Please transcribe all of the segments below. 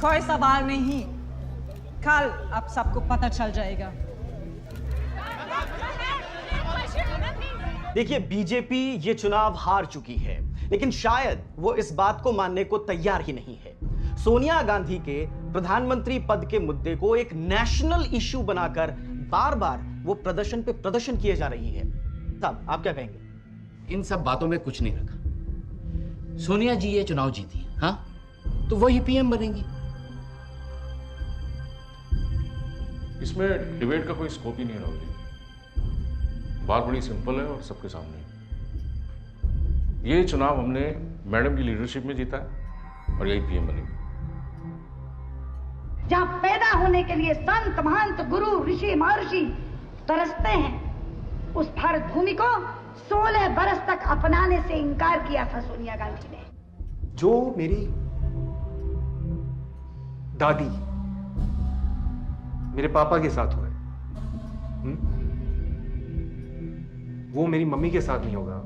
कोई सवाल नहीं, कल आप सबको पता चल जाएगा। देखिए, बीजेपी ये चुनाव हार चुकी है, लेकिन शायद वो इस बात को मानने को तैयार ही नहीं है। सोनिया गांधी के प्रधानमंत्री पद के मुद्दे को एक नेशनल इश्यू बनाकर बार बार वो प्रदर्शन पे प्रदर्शन किए जा रही है। तब आप क्या कहेंगे? इन सब बातों में कुछ नहीं रखा। सोनिया जी ये चुनाव जीती है, हाँ, तो वही पीएम बनेंगी। इसमें डिबेट का कोई स्कोप ही नहीं है राहुल जी। बात बड़ी सिंपल है और सबके सामने है। ये चुनाव हमने मैडम की लीडरशिप में जीता है और यही पीएम बनेगी। जहां पैदा होने के लिए संत महंत गुरु ऋषि महर्षि तरसते हैं, उस भारत भूमि को 16 बरस तक अपनाने से इनकार किया था सोनिया गांधी ने। जो मेरी दादी मेरे पापा के साथ हुआ है, वो मेरी मम्मी के साथ नहीं होगा,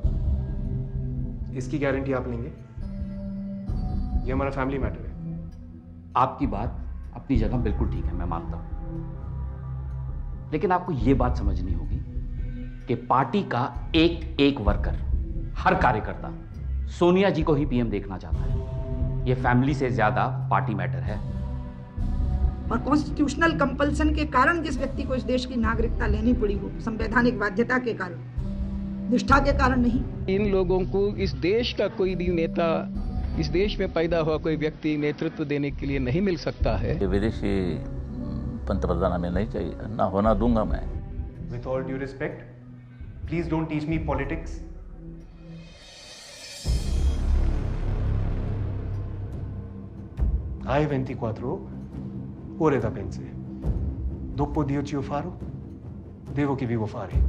इसकी गारंटी आप लेंगे? ये हमारा फैमिली मैटर है। आपकी बात अपनी जगह बिल्कुल ठीक है, मैं मानता हूं, लेकिन आपको यह बात समझनी होगी कि पार्टी का एक एक वर्कर, हर कार्यकर्ता सोनिया जी को ही पीएम देखना चाहता है। यह फैमिली से ज्यादा पार्टी मैटर है। और कॉन्स्टिट्यूशनल कंपल्सन के कारण जिस व्यक्ति को इस देश की नागरिकता लेनी पड़ी हो, संवैधानिक बाध्यता के कारण, निष्ठा के कारण नहीं। इन लोगों को इस देश का कोई भी नेता, इस देश में पैदा हुआ कोई व्यक्ति नेतृत्व देने के लिए नहीं मिल सकता है। विदेशी पंतप्रधान हमें नहीं चाहिए, ना होना दूंगा मैं। With all due respect, please don't teach me politics. Hai 24 ore da pense. Dopo Dio ci faro, devo che vivo fare.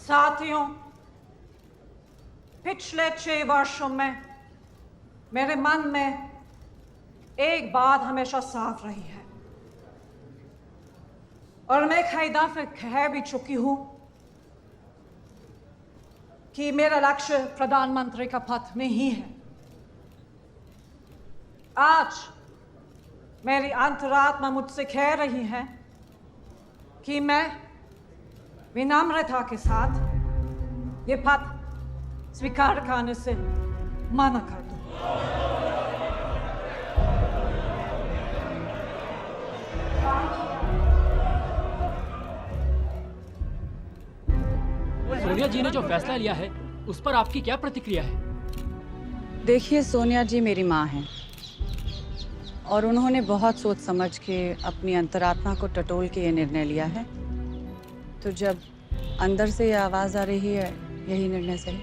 साथियों, पिछले 6 वर्षों में मेरे मन में एक बात हमेशा साफ रही है, और मैं कई दफे कह भी चुकी हूं कि मेरा लक्ष्य प्रधानमंत्री का पद नहीं है। आज मेरी अंतरात्मा मुझसे कह रही है कि मैं विनम्रता के साथ ये पद स्वीकार करने से मना कर दूं। सोनिया जी ने जो फैसला लिया है उस पर आपकी क्या प्रतिक्रिया है? देखिए, सोनिया जी मेरी माँ हैं और उन्होंने बहुत सोच समझ के अपनी अंतरात्मा को टटोल के ये निर्णय लिया है। तो जब अंदर से ये आवाज आ रही है, यही निर्णय सही।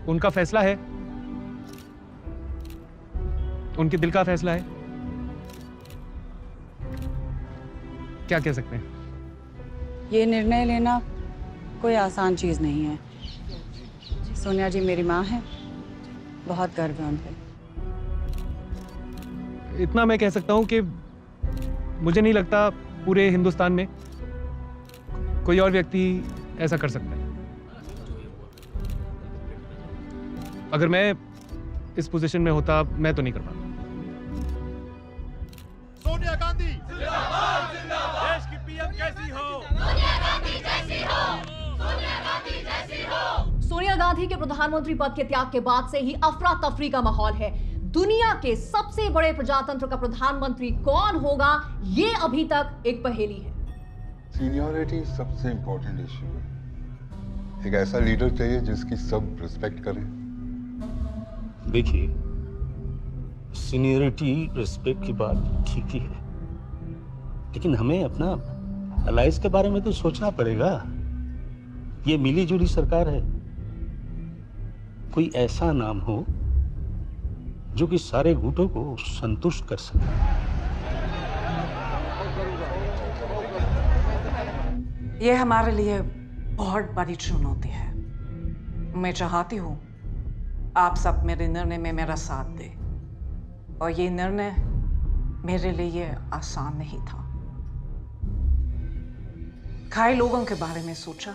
उनका फैसला है, उनके दिल का फैसला है, क्या कह सकते हैं? ये निर्णय लेना कोई आसान चीज नहीं है। सोनिया जी मेरी माँ है, बहुत गर्व है उन पे। इतना मैं कह सकता हूं कि मुझे नहीं लगता पूरे हिंदुस्तान में कोई और व्यक्ति ऐसा कर सकता है। अगर मैं इस पोजीशन में होता, मैं तो नहीं कर पाता। सोनिया गांधी जिंदाबाद, जिंदाबाद। देश की पीएम कैसी हो? सोनिया गांधी जैसी हो, सोनिया गांधी जैसी हो। सोनिया गांधी के प्रधानमंत्री पद के त्याग के बाद से ही अफरा तफरी का माहौल है। दुनिया के सबसे बड़े प्रजातंत्र का प्रधानमंत्री कौन होगा, ये अभी तक एक पहेली है। सीनियरिटी सबसे इंपॉर्टेंट इश्यू है। एक ऐसा लीडर चाहिए जिसकी सब रिस्पेक्ट करें। देखिए, सीनियरिटी रिस्पेक्ट की बात ठीक ही है, लेकिन हमें अपना अलायंस के बारे में तो सोचना पड़ेगा। ये मिली जुली सरकार है, कोई ऐसा नाम हो जो कि सारे गुटों को संतुष्ट कर सके। ये हमारे लिए बहुत बड़ी चुनौती है। मैं चाहती हूँ आप सब मेरे निर्णय में मेरा साथ दें, और ये निर्णय मेरे लिए आसान नहीं था। कई लोगों के बारे में सोचा,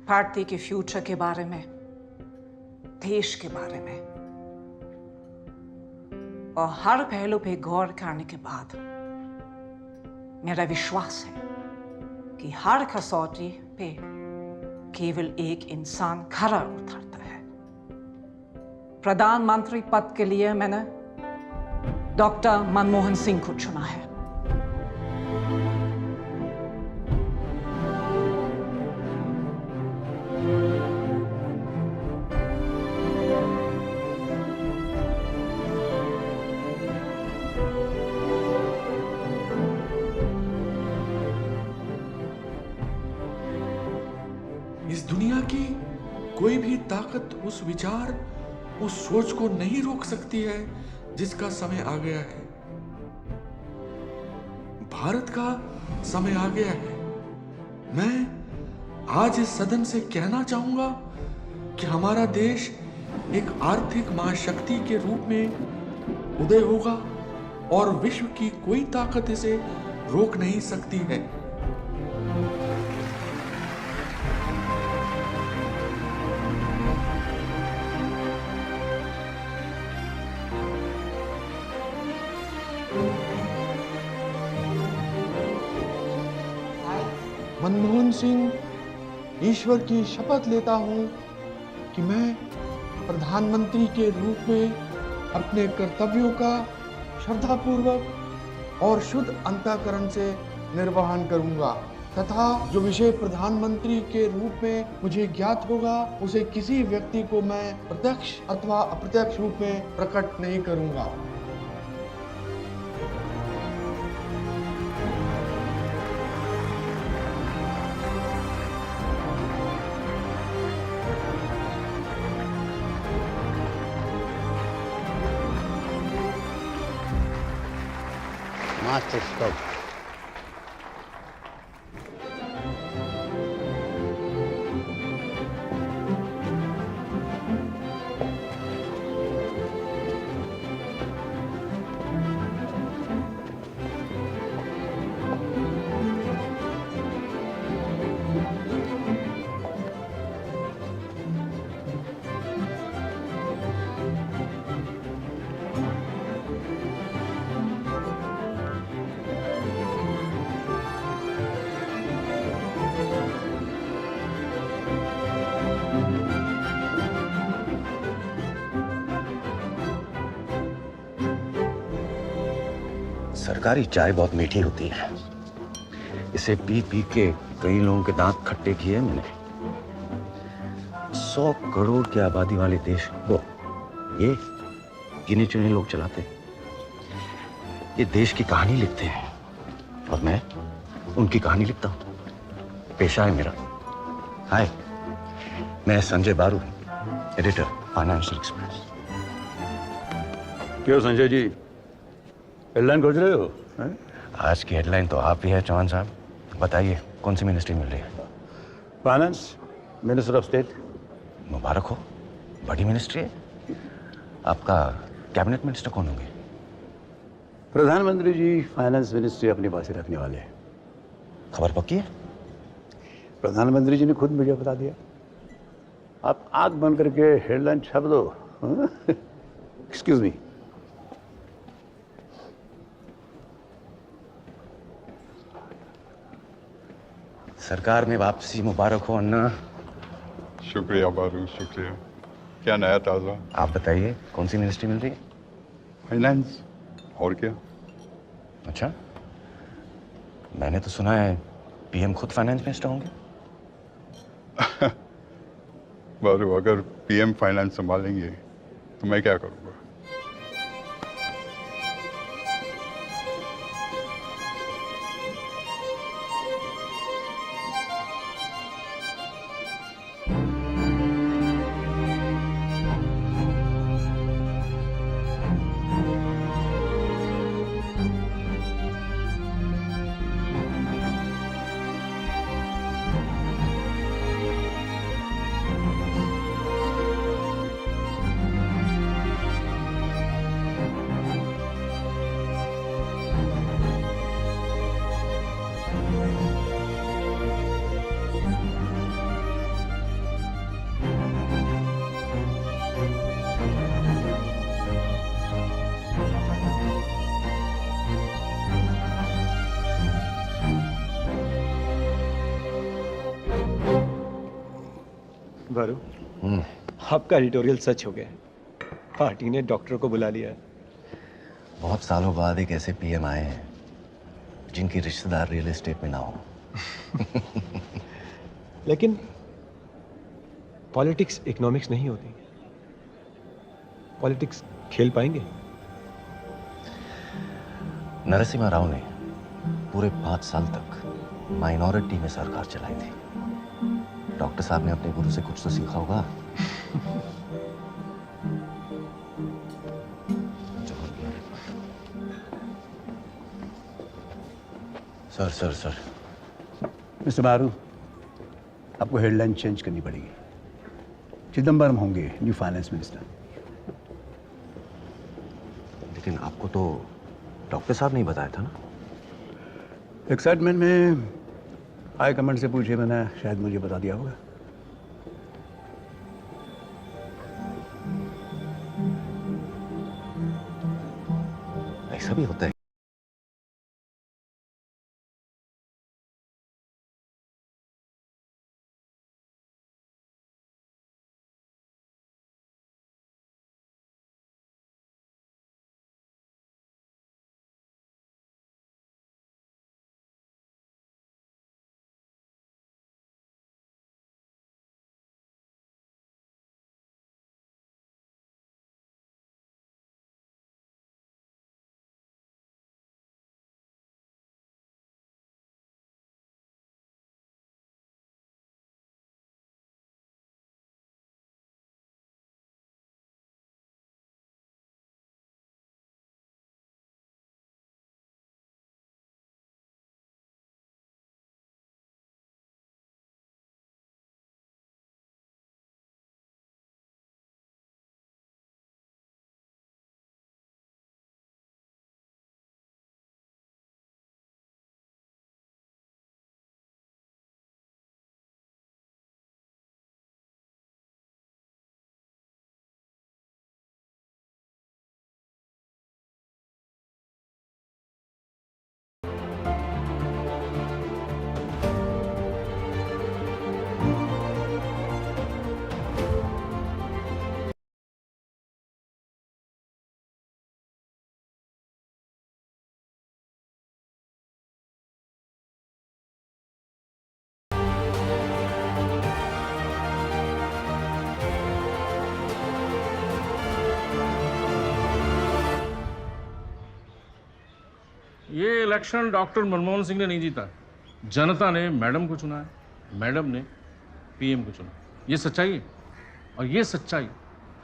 पार्टी के फ्यूचर के बारे में, देश के बारे में, और हर पहलू पे गौर करने के बाद मेरा विश्वास है कि हर कसौटी पे केवल एक इंसान खरा उतरता है। प्रधानमंत्री पद के लिए मैंने डॉक्टर मनमोहन सिंह को चुना है। की कोई भी ताकत उस विचार, उस सोच को नहीं रोक सकती है जिसका समय आ गया है। भारत का समय आ गया है। मैं आज इस सदन से कहना चाहूंगा कि हमारा देश एक आर्थिक महाशक्ति के रूप में उदय होगा और विश्व की कोई ताकत इसे रोक नहीं सकती है। मनमोहन सिंह ईश्वर की शपथ लेता हूं कि मैं प्रधानमंत्री के रूप में अपने कर्तव्यों का श्रद्धापूर्वक और शुद्ध अंतःकरण से निर्वहन करूंगा तथा जो विषय प्रधानमंत्री के रूप में मुझे ज्ञात होगा उसे किसी व्यक्ति को मैं प्रत्यक्ष अथवा अप्रत्यक्ष रूप में प्रकट नहीं करूंगा। Master stop. सरकारी चाय बहुत मीठी होती है। इसे पी पी के कई लोगों के दांत खट्टे किए मैंने। 100 करोड़ की आबादी वाले देश वो ये गिने चुने लोग चलाते हैं। ये देश की कहानी लिखते हैं और मैं उनकी कहानी लिखता हूँ। पेशा है मेरा। हाय, मैं संजय बारू, एडिटर, फाइनेंशियल एक्सप्रेस। क्यों संजय जी, हेडलाइन खोज रहे हो? आज की हेडलाइन तो आप ही है चौहान साहब। बताइए कौन सी मिनिस्ट्री मिल रही है? Finance minister of state. मुबारक हो, बड़ी मिनिस्ट्री है। आपका कैबिनेट मिनिस्टर कौन होंगे? प्रधानमंत्री जी फाइनेंस मिनिस्ट्री अपने पास ही रखने वाले हैं। खबर पक्की है? प्रधानमंत्री जी ने खुद मुझे बता दिया। आप आंख बंद करके हेडलाइन छाप दो। Excuse me. सरकार में वापसी मुबारक हो अन्ना। शुक्रिया बारू, शुक्रिया। क्या नया ताज़ा? आप बताइए कौन सी मिनिस्ट्री मिल रही है? फाइनेंस। और क्या? अच्छा, मैंने तो सुना है पीएम खुद फाइनेंस मिनिस्टर होंगे। बारू, अगर पीएम फाइनेंस संभालेंगे तो मैं क्या करूँगा? बारू, आपका एडिटोरियल सच हो गया है। पार्टी ने डॉक्टर को बुला लिया है। बहुत सालों बाद एक ऐसे पीएम आए हैं जिनकी रिश्तेदार रियल एस्टेट में ना हो। लेकिन पॉलिटिक्स इकोनॉमिक्स नहीं होती। पॉलिटिक्स खेल पाएंगे? नरसिम्हा राव ने पूरे 5 साल तक माइनॉरिटी में सरकार चलाई थी। डॉक्टर साहब ने अपने गुरु से कुछ तो सीखा होगा। सर मिस्टर मारू, आपको हेडलाइन चेंज करनी पड़ेगी। चिदम्बरम होंगे न्यू फाइनेंस मिनिस्टर। लेकिन आपको तो डॉक्टर साहब ने ही बताया था ना। एक्साइटमेंट में हाई कमांड से पूछे मैंने, शायद मुझे बता दिया होगा। ऐसा भी होता है। ये इलेक्शन डॉक्टर मनमोहन सिंह ने नहीं जीता, जनता ने मैडम को चुना है, मैडम ने पीएम को चुना। ये सच्चाई है और ये सच्चाई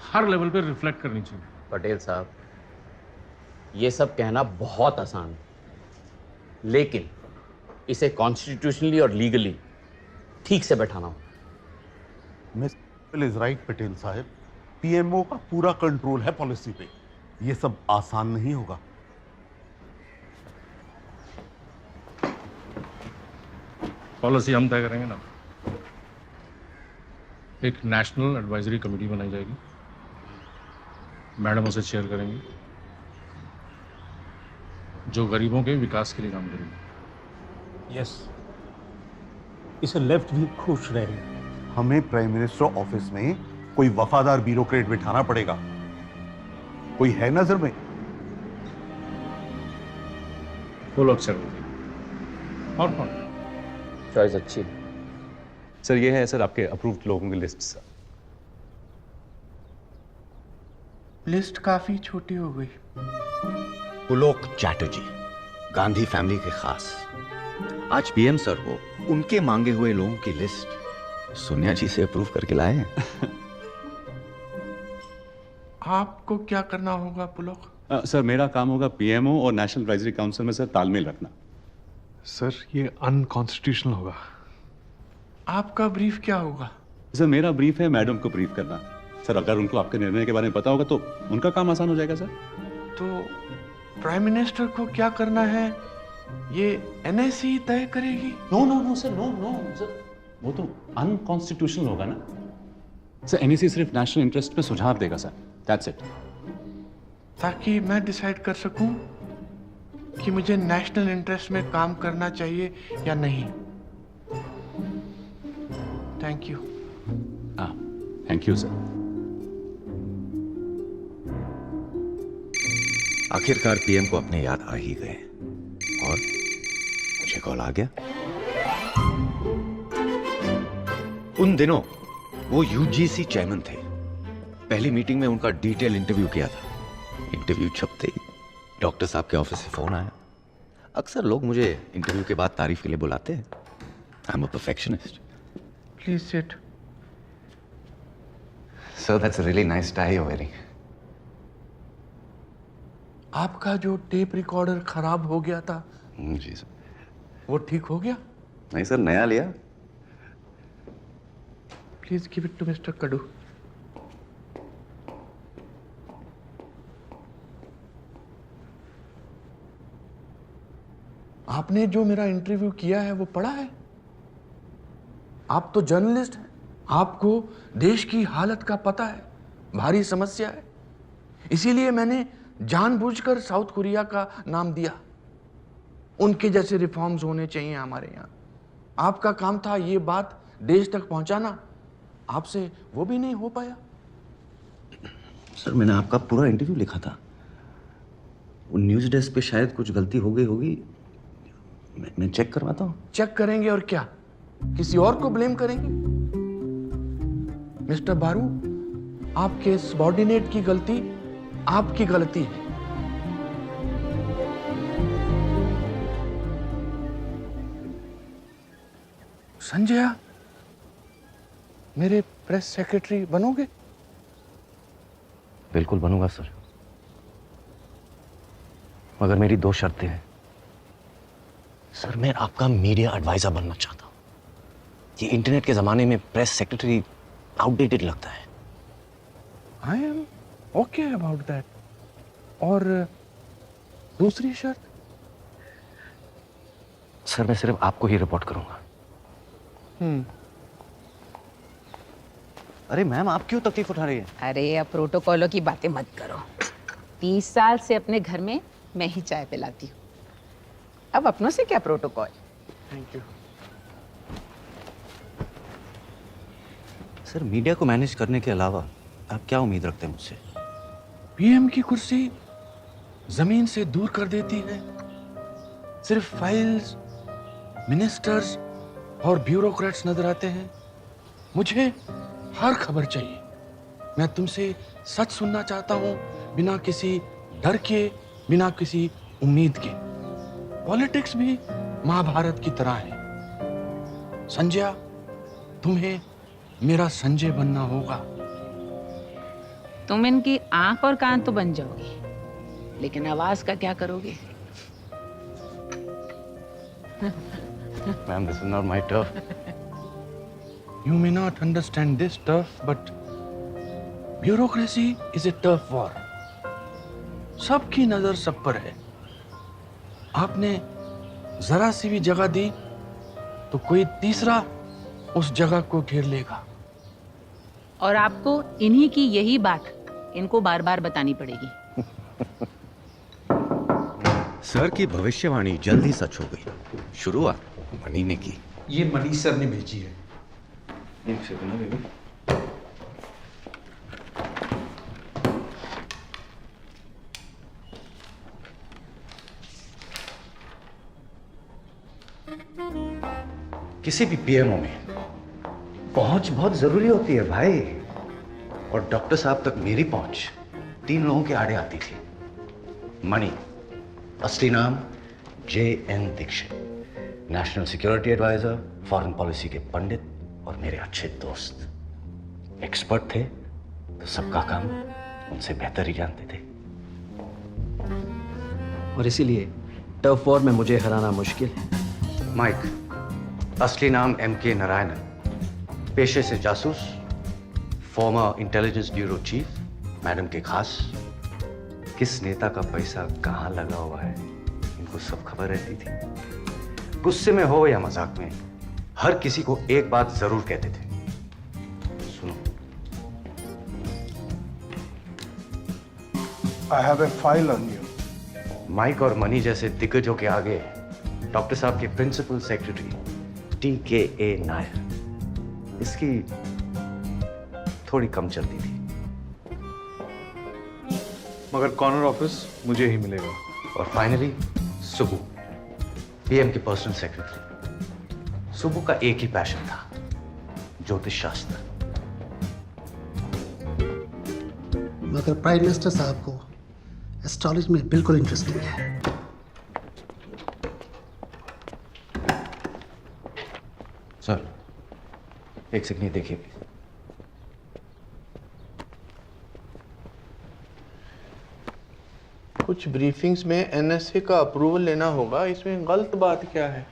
हर लेवल पे रिफ्लेक्ट करनी चाहिए। पटेल साहब, ये सब कहना बहुत आसान है, लेकिन इसे कॉन्स्टिट्यूशनली और लीगली ठीक से बैठाना होगा। मिस्टर इज राइट पटेल साहब, पीएमओ का पूरा कंट्रोल है पॉलिसी पे। ये सब आसान नहीं होगा। पॉलिसी हम तय करेंगे ना। एक नेशनल एडवाइजरी कमेटी बनाई जाएगी, मैडम उसे चेयर करेंगी, जो गरीबों के विकास के लिए काम करेगी। यस, इसे लेफ्ट भी खुश रहेगी। हमें प्राइम मिनिस्टर ऑफिस में कोई वफादार ब्यूरोक्रेट बिठाना पड़ेगा। कोई है नजर में? वो लोग चल और कौन? चॉइस अच्छी है सर। ये है सर आपके अप्रूव्ड लोगों की लिस्ट। सर लिस्ट काफी छोटी हो गई। पुलोक चैटर्जी, गांधी फैमिली के खास, आज पीएम सर को उनके मांगे हुए लोगों की लिस्ट सोनिया जी से अप्रूव करके लाए हैं। आपको क्या करना होगा पुलोक? सर मेरा काम होगा पीएमओ और नेशनल एडवाइजरी काउंसिल में सर तालमेल रखना। सर ये अनकॉन्स्टिट्यूशनल होगा। आपका ब्रीफ क्या होगा? सर मेरा ब्रीफ है मैडम को ब्रीफ करना। सर अगर उनको आपके निर्णय के बारे में पता होगा तो उनका काम आसान हो जाएगा। सर तो प्राइम मिनिस्टर को क्या करना है ये एनएससी ही तय करेगी? नो सर, नो सर, वो तो अनकॉन्स्टिट्यूशनल होगा ना सर। एनएससी सिर्फ नेशनल इंटरेस्ट में सुझाव देगा सर, दैट्स इट। ताकि मैं डिसाइड कर सकूं कि मुझे नेशनल इंटरेस्ट में काम करना चाहिए या नहीं। Thank you. Thank you sir. आखिरकार पीएम को अपने याद आ ही गए और मुझे कॉल आ गया। उन दिनों वो यूजीसी चेयरमैन थे। पहली मीटिंग में उनका डिटेल इंटरव्यू किया था। इंटरव्यू छपते ही डॉक्टर साहब के ऑफिस से फोन आया। अक्सर लोग मुझे इंटरव्यू के बाद तारीफ के लिए बुलाते हैं। I am a perfectionist. Please sit. Sir, that's a really nice tie you're wearing. आपका जो टेप रिकॉर्डर खराब हो गया था जी सर। वो ठीक हो गया? नहीं सर, नया लिया। Please give it to mister Kadu. आपने जो मेरा इंटरव्यू किया है वो पढ़ा है? आप तो जर्नलिस्ट हैं, आपको देश की हालत का पता है, भारी समस्या है। इसीलिए मैंने जानबूझकर साउथ कोरिया का नाम दिया। उनके जैसे रिफॉर्म्स होने चाहिए हमारे यहाँ। आपका काम था ये बात देश तक पहुंचाना, आपसे वो भी नहीं हो पाया। सर, मैंने आपका पूरा इंटरव्यू लिखा था। वो न्यूज़ डेस्क पे शायद कुछ गलती हो गई होगी, मैं चेक करवाता हूँ। चेक करेंगे और क्या, किसी और को ब्लेम करेंगे? मिस्टर बारू, आपके सबॉर्डिनेट की गलती आपकी गलती है। संजय, मेरे प्रेस सेक्रेटरी बनोगे? बिल्कुल बनूंगा सर, मगर मेरी 2 शर्तें हैं। सर, मैं आपका मीडिया एडवाइजर बनना चाहता हूँ। ये इंटरनेट के जमाने में प्रेस सेक्रेटरी आउटडेटेड लगता है। I am okay about that. और दूसरी शर्त? सर, मैं सिर्फ आपको ही रिपोर्ट करूंगा। अरे मैम, आप क्यों तकलीफ उठा रही है? अरे अब प्रोटोकॉलों की बातें मत करो। 30 साल से अपने घर में मैं ही चाय पिलाती हूँ, अब अपनों से क्या protocol. Thank you. Sir, media को मैनेज करने के अलावा आप क्या उम्मीद रखते हैं मुझसे? पीएम की कुर्सी जमीन से दूर कर देती है। सिर्फ फाइल्स, मिनिस्टर्स और ब्यूरोक्रेट्स नजर आते हैं। मुझे हर खबर चाहिए। मैं तुमसे सच सुनना चाहता हूं, बिना किसी डर के, बिना किसी उम्मीद के। पॉलिटिक्स भी महाभारत की तरह है। संजय, तुम्हें मेरा संजय बनना होगा। तुम इनकी आंख और कान तो बन जाओगे, लेकिन आवाज का क्या करोगे? Ma'am, this is not my turf. You may not understand this turf, but bureaucracy is a turf war. सबकी नजर सब पर है। आपने जरा सी भी जगह दी तो कोई तीसरा उस जगह को घेर लेगा। और आपको इन्हीं की यही बात इनको बार बार बतानी पड़ेगी। सर की भविष्यवाणी जल्द ही सच हो गई। शुरुआत मनी ने की। ये मनी सर ने भेजी है। एक सेकंड ना बेबी। किसी भी पीएमओ में पहुंच बहुत जरूरी होती है भाई। और डॉक्टर साहब तक मेरी पहुंच 3 लोगों के आड़े आती थी। मनी, असली नाम J.N. Dixit, national security adviser, foreign policy के पंडित और मेरे अच्छे दोस्त। एक्सपर्ट थे तो सबका काम उनसे बेहतर ही जानते थे। और इसीलिए टफ वॉर में मुझे हराना मुश्किल है। माइक, असली नाम M.K. नारायणन, पेशे से जासूस, farmer intelligence bureau chief. Madam के खास। किस नेता का पैसा कहाँ लगा हुआ है इनको सब खबर रहती थी। गुस्से में हो या मजाक में, हर किसी को एक बात जरूर कहते थे, सुनो। I have a file on you. Mike और मनी जैसे दिग्गजों के आगे डॉक्टर साहब के प्रिंसिपल सेक्रेटरी T.K.A. नायर, इसकी थोड़ी कम चलती थी। मगर कॉर्नर ऑफिस मुझे ही मिलेगा। और फाइनली सुबू, पीएम के पर्सनल सेक्रेटरी। सुबू का एक ही पैशन था, ज्योतिष शास्त्र। मगर प्राइम मिनिस्टर साहब को एस्ट्रोलॉजी में बिल्कुल इंटरेस्ट नहीं है। सर, एक सेकंड देखिए प्लीज। कुछ ब्रीफिंग्स में एनएसए का अप्रूवल लेना होगा, इसमें गलत बात क्या है?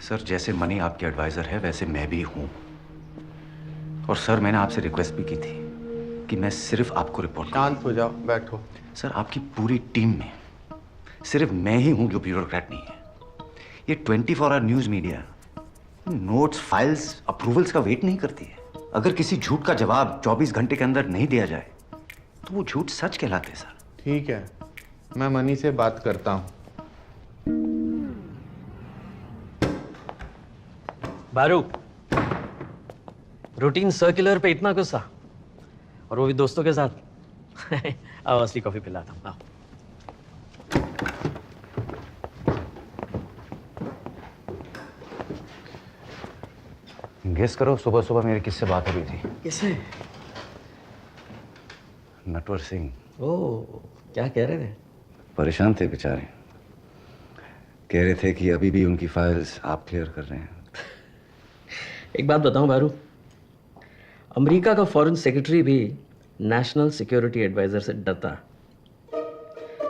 सर जैसे मनी आपके एडवाइजर है वैसे मैं भी हूं। और सर मैंने आपसे रिक्वेस्ट भी की थी कि मैं सिर्फ आपको रिपोर्ट। शांत हो जाओ, बैठो। सर आपकी पूरी टीम में सिर्फ मैं ही हूं जो ब्यूरोक्रेट नहीं है। ये 24 hour news media notes, files, approvals का वेट नहीं करती है। अगर किसी झूठ का जवाब 24 घंटे के अंदर नहीं दिया जाए तो वो झूठ सच कहलाते हैं सर। ठीक है, मैं मनी से बात करता हूं। बारू, रूटीन सर्कुलर पे इतना गुस्सा, और वो भी दोस्तों के साथ। आओ असली कॉफी पिलाता हूँ, आओ। गेस करो सुबह सुबह मेरी किससे बात हो रही थी? किससे? नटवर सिंह। ओह, क्या कह रहे थे? परेशान थे बेचारे। कह रहे थे कि अभी भी उनकी फाइल्स आप क्लियर कर रहे हैं। एक बात बताऊं बारू, अमेरिका का फॉरेन सेक्रेटरी भी नेशनल सिक्योरिटी एडवाइजर से डरता।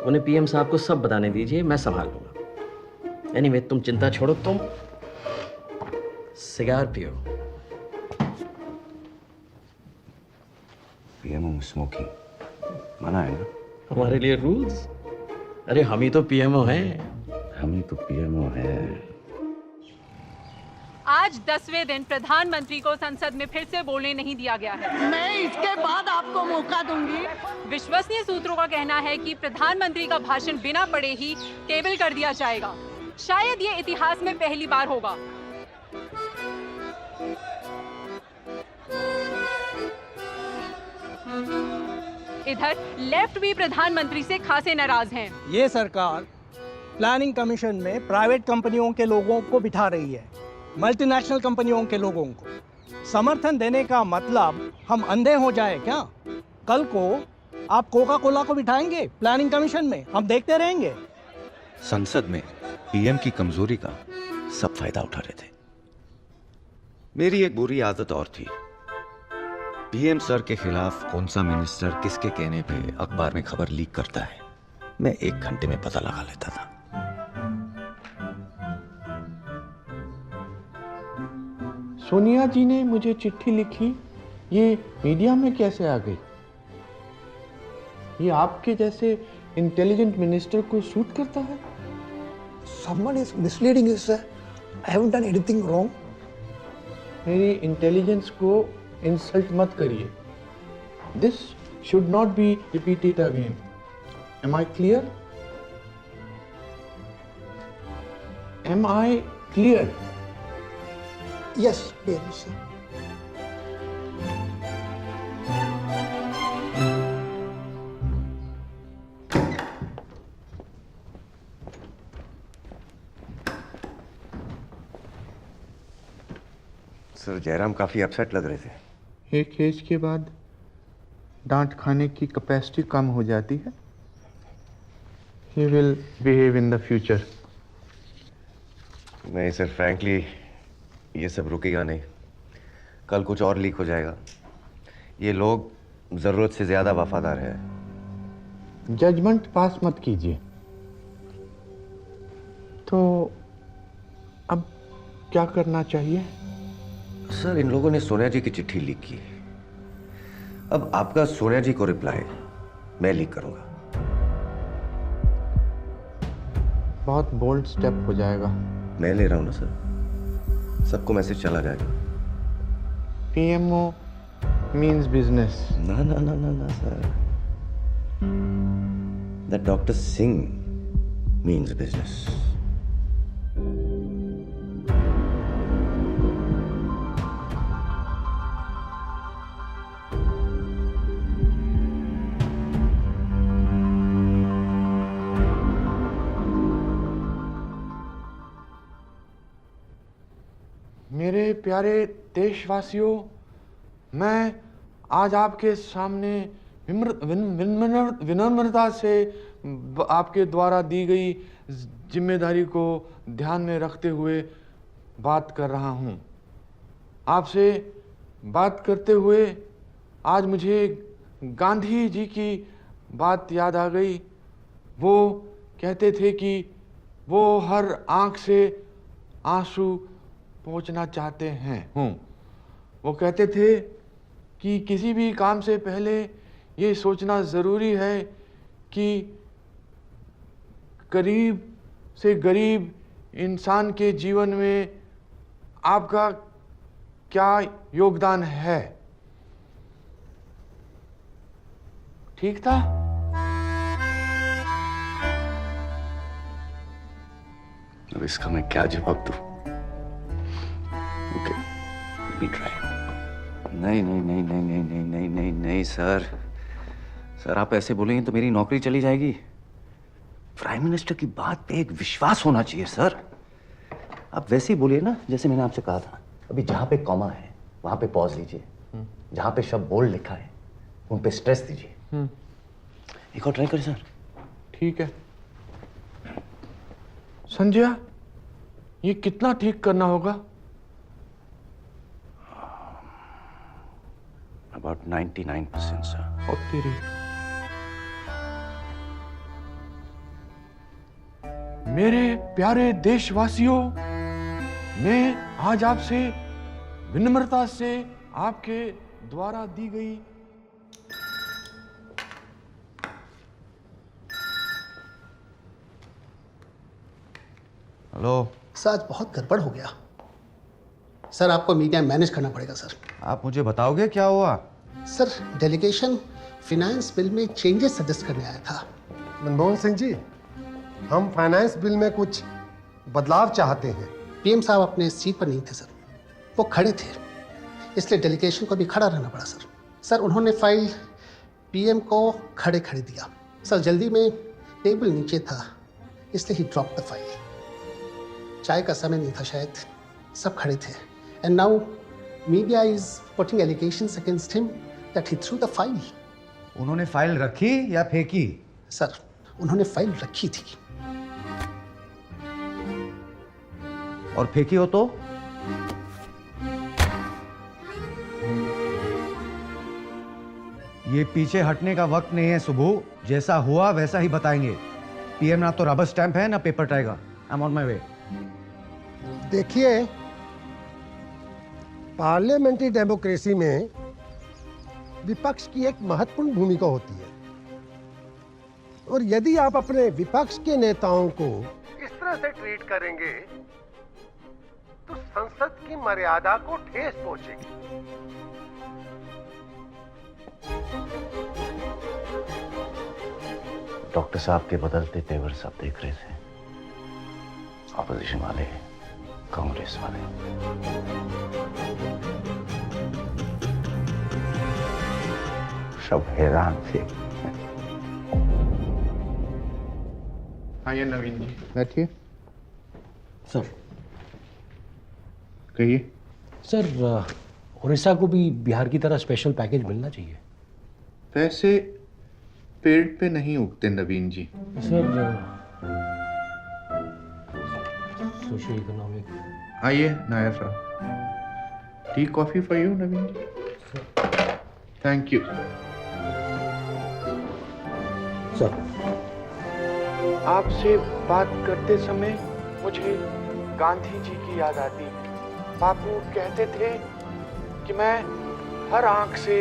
उन्हें पीएम साहब को सब बताने दीजिए, मैं संभाल लूंगा। एनीवे, तुम चिंता छोड़ो, तुम सिगार पियो। पीएमओ स्मोकिंग मना है ना? हमारे लिए रूल्स? अरे हम ही तो पीएमओ हैं। हम ही तो पीएमओ है। आज 10वें दिन प्रधानमंत्री को संसद में फिर से बोलने नहीं दिया गया है। मैं इसके बाद आपको मौका दूंगी। विश्वसनीय सूत्रों का कहना है कि प्रधानमंत्री का भाषण बिना पढ़े ही टेबल कर दिया जाएगा। शायद ये इतिहास में पहली बार होगा। इधर लेफ्ट भी प्रधानमंत्री से खासे नाराज हैं। ये सरकार प्लानिंग कमीशन में प्राइवेट कंपनियों के लोगों को बिठा रही है, मल्टीनेशनल कंपनियों के लोगों को। समर्थन देने का मतलब हम अंधे हो जाए क्या? कल को आप कोका कोला को बिठाएंगे प्लानिंग कमीशन में, हम देखते रहेंगे। संसद में पीएम की कमजोरी का सब फायदा उठा रहे थे। मेरी एक बुरी आदत और थी, पीएम सर के खिलाफ कौन सा मिनिस्टर किसके कहने पे अखबार में खबर लीक करता है, मैं 1 घंटे में पता लगा लेता था। सोनिया जी ने मुझे चिट्ठी लिखी, ये मीडिया में कैसे आ गई? ये आपके जैसे इंटेलिजेंट मिनिस्टर को सूट करता है? Someone is misleading you, sir. I haven't done anything wrong. मेरी इंटेलिजेंस को इंसल्ट मत करिए। This should not be repeated again. Am I clear? Am I clear? Yes, dear sir. Sir Jairam काफी upset लग रहे थे। एक एज के बाद डांट खाने की कैपेसिटी कम हो जाती है। He will behave in the future. नहीं सर, फ्रैंकली ये सब रुकेगा नहीं। कल कुछ और लीक हो जाएगा। ये लोग जरूरत से ज्यादा वफादार है। जजमेंट पास मत कीजिए। तो अब क्या करना चाहिए? सर इन लोगों ने सोनिया जी की चिट्ठी लीक की। अब आपका सोनिया जी को रिप्लाई मैं लीक करूंगा। बहुत बोल्ड स्टेप हो जाएगा। मैं ले रहा हूं ना सर, सबको मैसेज चला जाएगा। PMO means business. ना ना ना ना ना sir, that Dr. Singh means business. मेरे प्यारे देशवासियों, मैं आज आपके सामने विनम्रता से आपके द्वारा दी गई जिम्मेदारी को ध्यान में रखते हुए बात कर रहा हूं। आपसे बात करते हुए आज मुझे गांधी जी की बात याद आ गई। वो कहते थे कि वो हर आंख से आंसू पोंछना चाहते हैं। वो कहते थे कि किसी भी काम से पहले ये सोचना ज़रूरी है कि गरीब से गरीब इंसान के जीवन में आपका क्या योगदान है। ठीक था? अब इसका मैं क्या जवाब दूं? Okay, let me try. नहीं नहीं नहीं नहीं नहीं नहीं नहीं नहीं नहीं सर, सर आप ऐसे बोलेंगे तो मेरी नौकरी चली जाएगी। प्राइम मिनिस्टर की बात पे एक विश्वास होना चाहिए सर। आप वैसे ही बोलिए ना जैसे मैंने आपसे कहा था। अभी जहां पे कॉमा है वहां पे पॉज लीजिए, जहां पे शब्द बोल्ड लिखा है उन पे स्ट्रेस दीजिए। एक और ट्राई करें सर। ठीक है। संजय, ये कितना ठीक करना होगा? About 99% sir. और तेरी मेरे प्यारे देशवासियों, मैं आज आपसे विनम्रता से आपके द्वारा दी गई हेलो सर, आज बहुत गड़बड़ हो गया सर। आपको मीडिया मैनेज करना पड़ेगा सर। आप मुझे बताओगे क्या हुआ? सर, डेलीगेशन फाइनेंस बिल में चेंजेस सजेस्ट करने आया था। मनमोहन सिंह जी, हम फाइनेंस बिल में कुछ बदलाव चाहते हैं। पीएम साहब अपने सीट पर नहीं थे सर, वो खड़े थे, इसलिए डेलीगेशन को भी खड़ा रहना पड़ा सर। सर, उन्होंने फाइल पीएम को खड़े खड़े दिया सर। जल्दी में टेबल नीचे था, इसलिए ही ड्रॉप द फाइल। चाय का समय नहीं था शायद, सब खड़े थे। And now media is putting allegations against him that he through the file. उन्होंने फाइल रखी या फेंकी? सर, उन्होंने फाइल रखी थी। और फेंकी हो तो? ये पीछे हटने का वक्त नहीं है सुबू। जैसा हुआ वैसा ही बताएंगे। पीएम ना तो रबर स्टैंप है ना paper tiger. I am on my way. देखिए, पार्लियामेंट्री डेमोक्रेसी में विपक्ष की एक महत्वपूर्ण भूमिका होती है, और यदि आप अपने विपक्ष के नेताओं को इस तरह से ट्रीट करेंगे तो संसद की मर्यादा को ठेस पहुंचेगी। डॉक्टर साहब के बदलते तेवर सब देख रहे थे। ऑपोजिशन वाले, कांग्रेस वाले। सब हैरान थे। आइए नवीन जी, बैठिए। सर कहिए। सर, उड़ीसा को भी बिहार की तरह स्पेशल पैकेज मिलना चाहिए। पैसे पेड़ पे नहीं उगते Naveen ji. Sir, socio economic. आइए नायर साहब, tea coffee for you Naveen ji. Thank you sir. आपसे बात करते समय मुझे गांधी जी की याद आती। बापू कहते थे कि मैं हर आंख से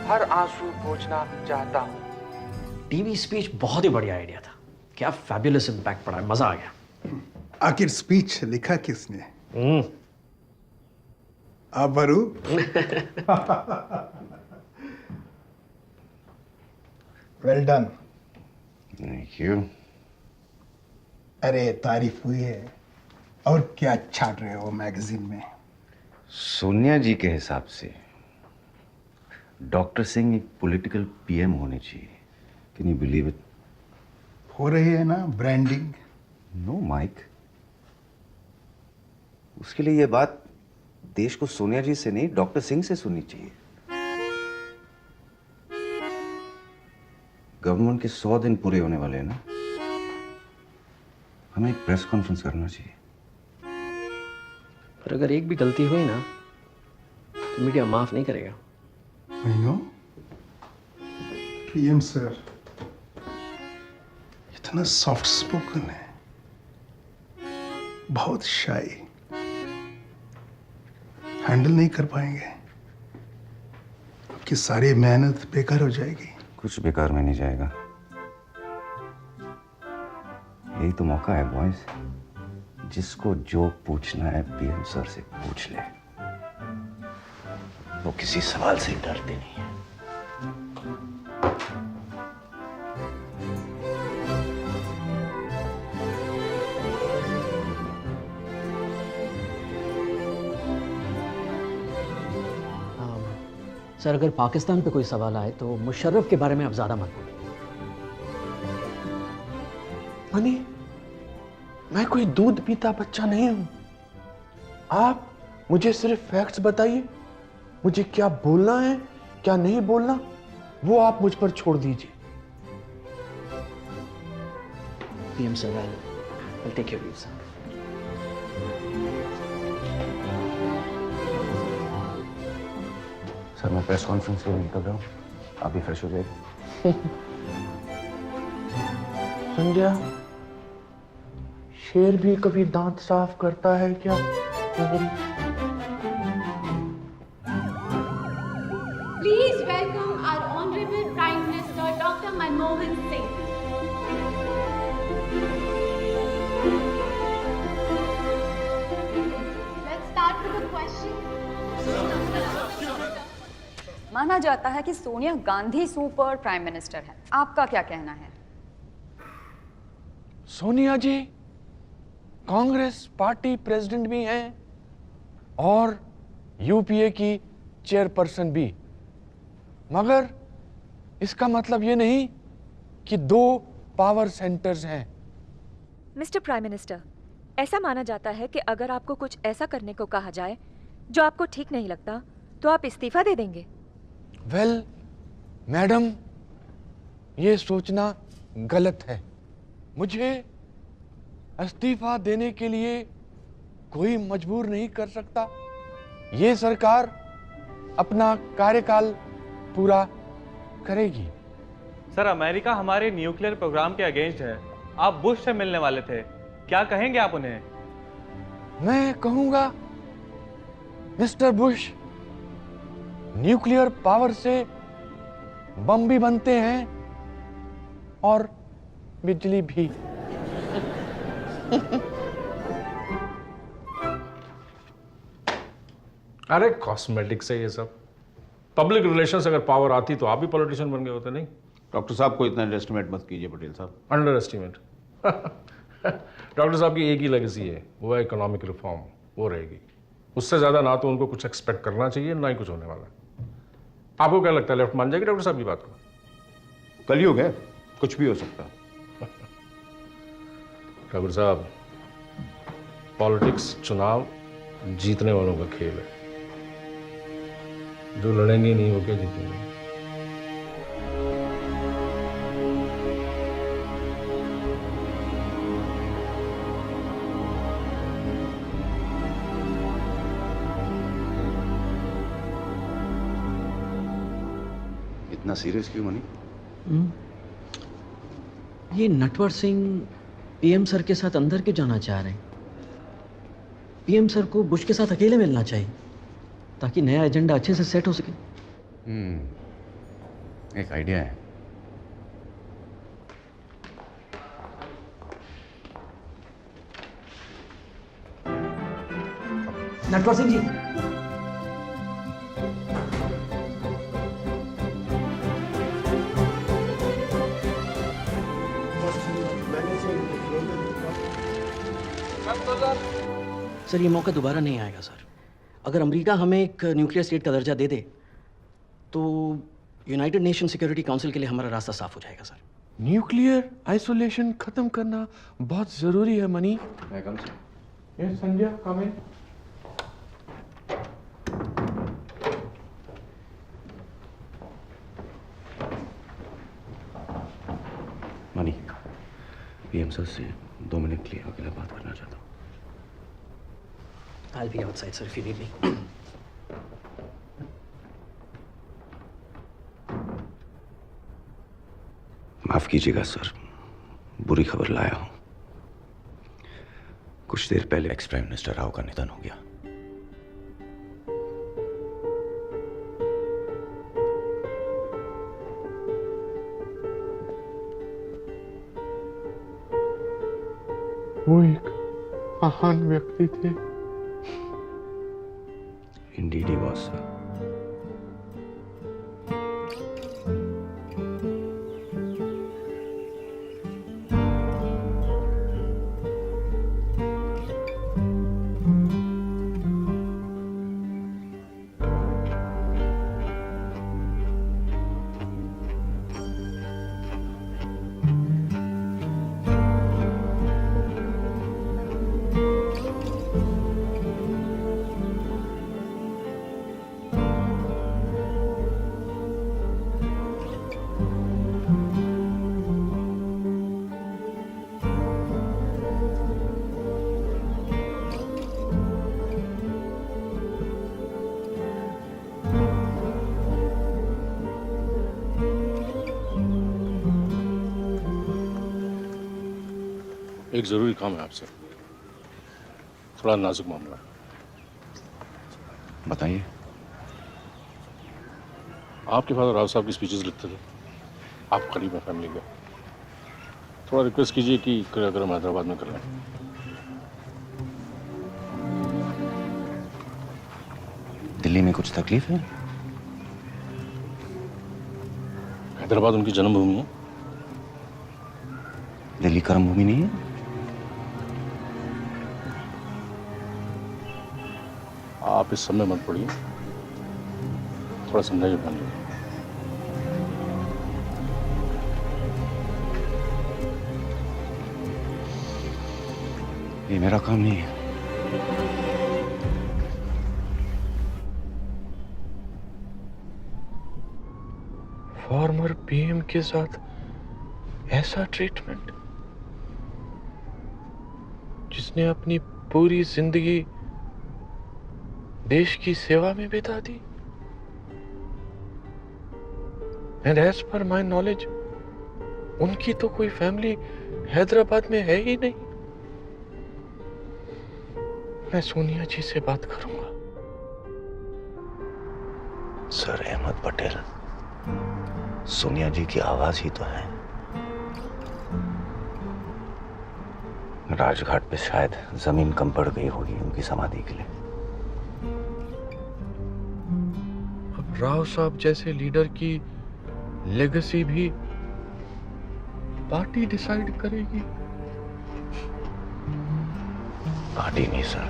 हर आंसू पोंछना चाहता हूँ। टीवी स्पीच बहुत ही बढ़िया आइडिया था। क्या फैबुलस इम्पैक्ट पड़ा है, मजा आ गया। आखिर स्पीच लिखा किसने? आप बरू? Well done. Thank you. अरे तारीफ हुई है। और क्या छाट रहे हो मैगजीन में? सोनिया जी के हिसाब से डॉक्टर सिंह एक पॉलिटिकल पीएम होने चाहिए। Can you believe it? हो रही है ना ब्रांडिंग? नो माइक, उसके लिए यह बात देश को सोनिया जी से नहीं डॉक्टर सिंह से सुननी चाहिए। गवर्नमेंट के 100 दिन पूरे होने वाले हैं ना, हमें एक प्रेस कॉन्फ्रेंस करना चाहिए। पर अगर एक भी गलती हुई ना तो मीडिया माफ नहीं करेगा। नहीं पीएम सर इतना सॉफ्ट स्पोकन है, बहुत शाई, हैंडल नहीं कर पाएंगे। आपकी सारी मेहनत बेकार हो जाएगी। कुछ बेकार में नहीं जाएगा। यही तो मौका है बॉयज, जिसको जो पूछना है पीएम सर से पूछ ले। वो किसी सवाल से डरते नहीं है। सर अगर पाकिस्तान पे कोई सवाल आए तो मुशर्रफ के बारे में आप ज्यादा मत बोलिए। मनी, मैं कोई दूध पीता बच्चा नहीं हूं। आप मुझे सिर्फ फैक्ट्स बताइए। मुझे क्या बोलना है क्या नहीं बोलना वो आप मुझ पर छोड़ दीजिए। PM sir, I'll take your leave, sir. Sir मैं प्रेस कॉन्फ्रेंस के लिए निकल रहा हूँ, आप भी फ्रेश हो जाइए। संजय, शेर भी कभी दांत साफ करता है क्या? Please welcome our Honorable Prime Minister Dr. Manmohan Singh. Let's start with the question. माना जाता है कि Sonia Gandhi super prime minister है, आपका क्या कहना है? सोनिया जी कांग्रेस पार्टी प्रेसिडेंट भी हैं और यूपीए की चेयरपर्सन भी, मगर इसका मतलब ये नहीं कि दो पावर सेंटर्स हैं। मिस्टर प्राइम मिनिस्टर, ऐसा माना जाता है कि अगर आपको कुछ ऐसा करने को कहा जाए जो आपको ठीक नहीं लगता तो आप इस्तीफा दे देंगे। वेल, मैडम, ये सोचना गलत है। मुझे इस्तीफा देने के लिए कोई मजबूर नहीं कर सकता। ये सरकार अपना कार्यकाल पूरा करेगी। सर, अमेरिका हमारे न्यूक्लियर प्रोग्राम के अगेंस्ट है। आप बुश से मिलने वाले थे, क्या कहेंगे आप उन्हें? मैं कहूंगा, मिस्टर बुश, न्यूक्लियर पावर से बम भी बनते हैं और बिजली भी। अरे कॉस्मेटिक्स है ये सब। पब्लिक रिलेशंस अगर पावर आती तो आप भी पॉलिटिशियन बन गए होते, नहीं? डॉक्टर साहब को इतना अंडर एस्टिमेट मत कीजिए पटेल साहब। Under estimate? डॉक्टर साहब की एक ही लेगेसी है, वो है इकोनॉमिक रिफॉर्म, वो रहेगी। उससे ज्यादा ना तो उनको कुछ एक्सपेक्ट करना चाहिए, ना ही कुछ होने वाला। आपको क्या लगता है, लेफ्ट मान जाएगी डॉक्टर साहब की बात को? कलयुग है, कुछ भी हो सकता है। डॉक्टर साहब, पॉलिटिक्स चुनाव जीतने वालों का खेल है। जो लड़ेंगे नहीं वो क्या जीतेंगे। इतना सीरियस क्यों मनी? ये नटवर सिंह पीएम सर के साथ अंदर क्यों जाना चाह रहे हैं? पीएम सर को बुश के साथ अकेले मिलना चाहिए ताकि नया एजेंडा अच्छे से सेट हो सके। एक आइडिया है। नटवर सिंह जी, सर ये मौका दोबारा नहीं आएगा सर। अगर अमेरिका हमें एक न्यूक्लियर स्टेट का दर्जा दे दे तो यूनाइटेड नेशन सिक्योरिटी काउंसिल के लिए हमारा रास्ता साफ हो जाएगा सर। न्यूक्लियर आइसोलेशन खत्म करना बहुत जरूरी है मनी। यस संजय, कम इन। मनी, पीएम सर से 2 मिनट के लिए अकेला बात करना चाहता हूँ। I'll be outside, sir, if you need me. माफ कीजिएगा सर, बुरी खबर लाया हूं। कुछ देर पहले एक्स प्राइम मिनिस्टर राव का निधन हो गया। वो एक महान व्यक्ति थे। Indeed he was sir. एक जरूरी काम है आपसे, थोड़ा नाजुक मामला है। बताइए। आपके फादर राव साहब की स्पीचेस लिखते थे, आप करीब हैं फैमिली के, थोड़ा रिक्वेस्ट कीजिए कि अगर हम हैदराबाद में कर लें। दिल्ली में कुछ तकलीफ है? हैदराबाद उनकी जन्मभूमि है। दिल्ली कर्मभूमि नहीं है? आप इस समय मत पड़िए, थोड़ा समझाइए फैमिली। ये मेरा काम नहीं है। फॉर्मर पीएम के साथ ऐसा ट्रीटमेंट, जिसने अपनी पूरी जिंदगी देश की सेवा में बिता दी। And as per my knowledge उनकी तो कोई फैमिली हैदराबाद में है ही नहीं। मैं सोनिया जी से बात करूंगा। सर अहमद पटेल, सोनिया जी की आवाज ही तो है। राजघाट पे शायद जमीन कम पड़ गई होगी उनकी समाधि के लिए। राव साहब जैसे लीडर की लेगेसी भी पार्टी डिसाइड करेगी। पार्टी नहीं सर,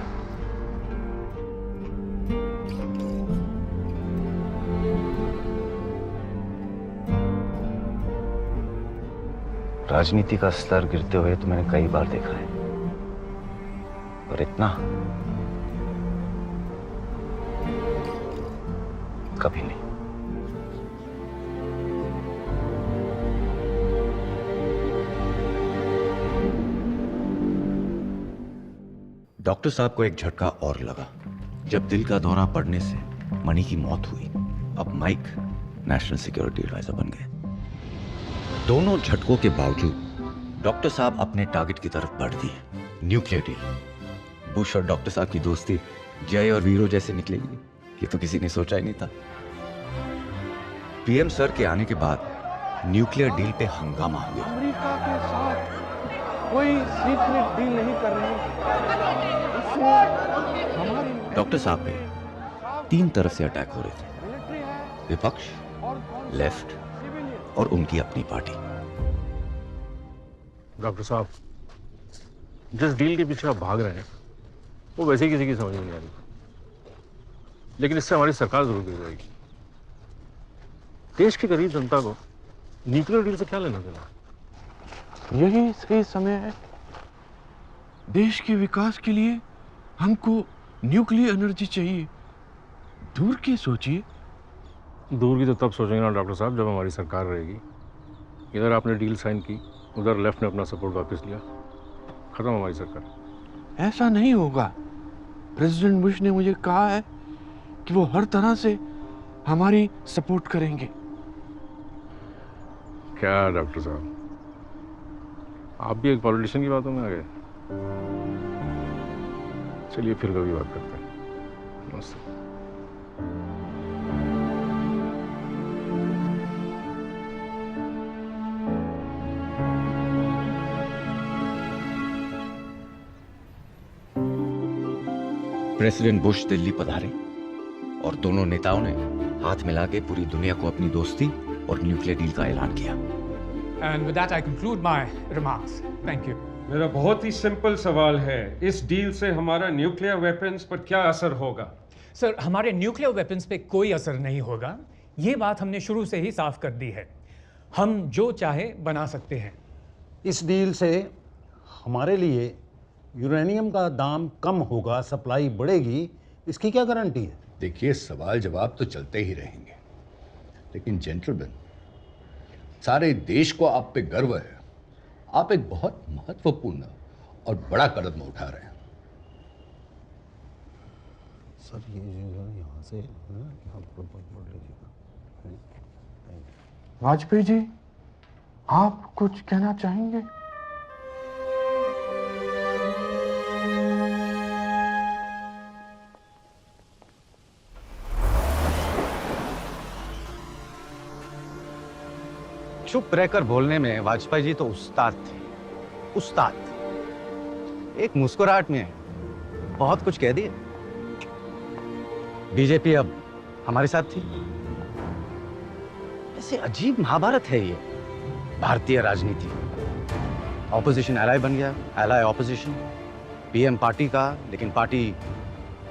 राजनीति का स्तर गिरते हुए तो मैंने कई बार देखा है, पर इतना कभी नहीं। डॉक्टर साहब को एक झटका और लगा जब दिल का दौरा पड़ने से मणि की मौत हुई। अब माइक नेशनल सिक्योरिटी एडवाइजर बन गए। दोनों झटकों के बावजूद डॉक्टर साहब अपने टारगेट की तरफ बढ़ दिए, न्यूक्लियर डील। बुश और डॉक्टर साहब की दोस्ती जय और वीरो जैसे निकलेगी, ये तो किसी ने सोचा ही नहीं था। पीएम सर के आने के बाद न्यूक्लियर डील पे हंगामा हो गया। अमेरिका के साथ कोई सीक्रेट डील नहीं कर रहे। डॉक्टर साहब पे 3 तरफ से अटैक हो रहे थे, विपक्ष, लेफ्ट और उनकी अपनी पार्टी। डॉक्टर साहब, जिस डील के पीछे आप भाग रहे हैं वो वैसे ही किसी की समझ में नहीं आ रही, लेकिन इससे हमारी सरकार जरूर गिर जाएगी। देश की गरीब जनता को न्यूक्लियर डील से क्या लेना देना? यही सही समय है। देश के विकास के लिए हमको न्यूक्लियर एनर्जी चाहिए। दूर की सोचिए। दूर की तो तब सोचेंगे ना डॉक्टर साहब जब हमारी सरकार रहेगी। इधर आपने डील साइन की, उधर लेफ्ट ने अपना सपोर्ट वापस लिया, खत्म हमारी सरकार। ऐसा नहीं होगा। प्रेसिडेंट बुश ने मुझे कहा है कि वो हर तरह से हमारी सपोर्ट करेंगे। क्या डॉक्टर साहब, आप भी एक पॉलिटिशियन की बातों में आ गए। चलिए फिर कभी बात करते हैं। नमस्ते। प्रेसिडेंट बुश दिल्ली पधारे और दोनों नेताओं ने हाथ मिला के पूरी दुनिया को अपनी दोस्ती और न्यूक्लियर डील का ऐलान किया। And with that I conclude my remarks. Thank you. मेरा बहुत ही सिंपल सवाल है, इस डील से हमारा न्यूक्लियर वेपन्स पर क्या असर होगा? सर, हमारे न्यूक्लियर वेपन्स पे कोई असर नहीं होगा। ये बात हमने शुरू से ही साफ कर दी है। हम जो चाहे बना सकते हैं। इस डील से हमारे लिए यूरेनियम का दाम कम होगा, सप्लाई बढ़ेगी, इसकी क्या गारंटी है? देखिए, सवाल जवाब तो चलते ही रहेंगे, लेकिन जेंटलमैन, सारे देश को आप पे गर्व है। आप एक बहुत महत्वपूर्ण और बड़ा कदम उठा रहे हैं। सर, ये यहाँ से वाजपेयी जी, आप कुछ कहना चाहेंगे? चुप रहकर बोलने में वाजपेयी जी तो उस्ताद थे, उस्ताद। एक मुस्कुराहट में बहुत कुछ कह दिए। बीजेपी अब हमारे साथ थी। ऐसे अजीब महाभारत है ये भारतीय राजनीति। ऑपोजिशन एलाय बन गया, एलाय ऑपोजिशन। पीएम पार्टी का, लेकिन पार्टी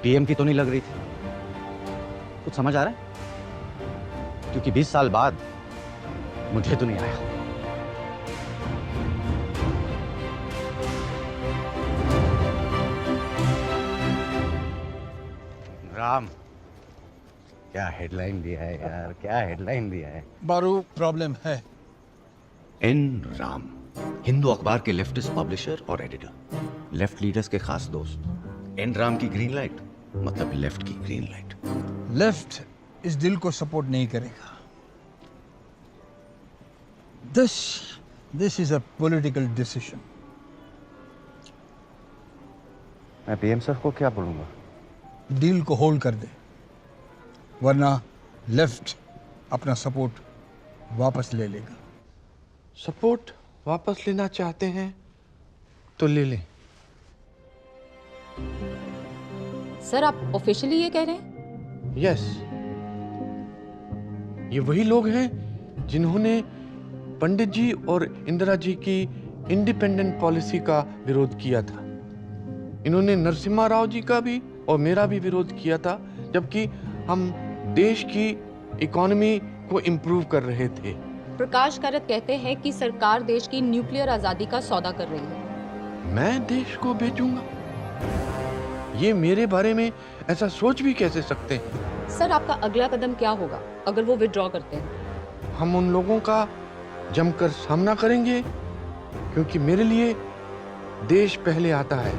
पीएम की तो नहीं लग रही थी। कुछ समझ आ रहा है? क्योंकि 20 साल बाद मुझे तो नहीं आया। राम, क्या हेडलाइन दिया है यार, क्या हेडलाइन दिया है। बारू, प्रॉब्लम है। एन राम, हिंदू अखबार के लेफ्टिस्ट पब्लिशर और एडिटर, लेफ्ट लीडर्स के खास दोस्त। एन राम की ग्रीन लाइट मतलब लेफ्ट की ग्रीन लाइट। लेफ्ट इस डील को सपोर्ट नहीं करेगा। This is a political decision. मैं पीएम सर को क्या बोलूंगा? डील को होल्ड कर दे, वरना लेफ्ट अपना सपोर्ट वापस ले लेगा। सपोर्ट वापस लेना चाहते हैं तो ले लें। सर, आप ऑफिशियली ये कह रहे हैं? यस, ये वही लोग हैं जिन्होंने पंडित जी और इंदिरा जी की इंडिपेंडेंट पॉलिसी का विरोध किया था। इन्होंने नरसिम्हा राव जी का भी और मेरा भी विरोध किया था, जबकि हम देश की इकोनॉमी को इम्प्रूव कर रहे थे। प्रकाश कारत कहते हैं कि सरकार देश की न्यूक्लियर आजादी का सौदा कर रही है। मैं देश को बेचूंगा? ये मेरे बारे में ऐसा सोच भी कैसे सकते हैं? सर, आपका अगला कदम क्या होगा अगर वो विड्रॉ करते हैं? हम उन लोगों का जमकर सामना करेंगे, क्योंकि मेरे लिए देश पहले आता है।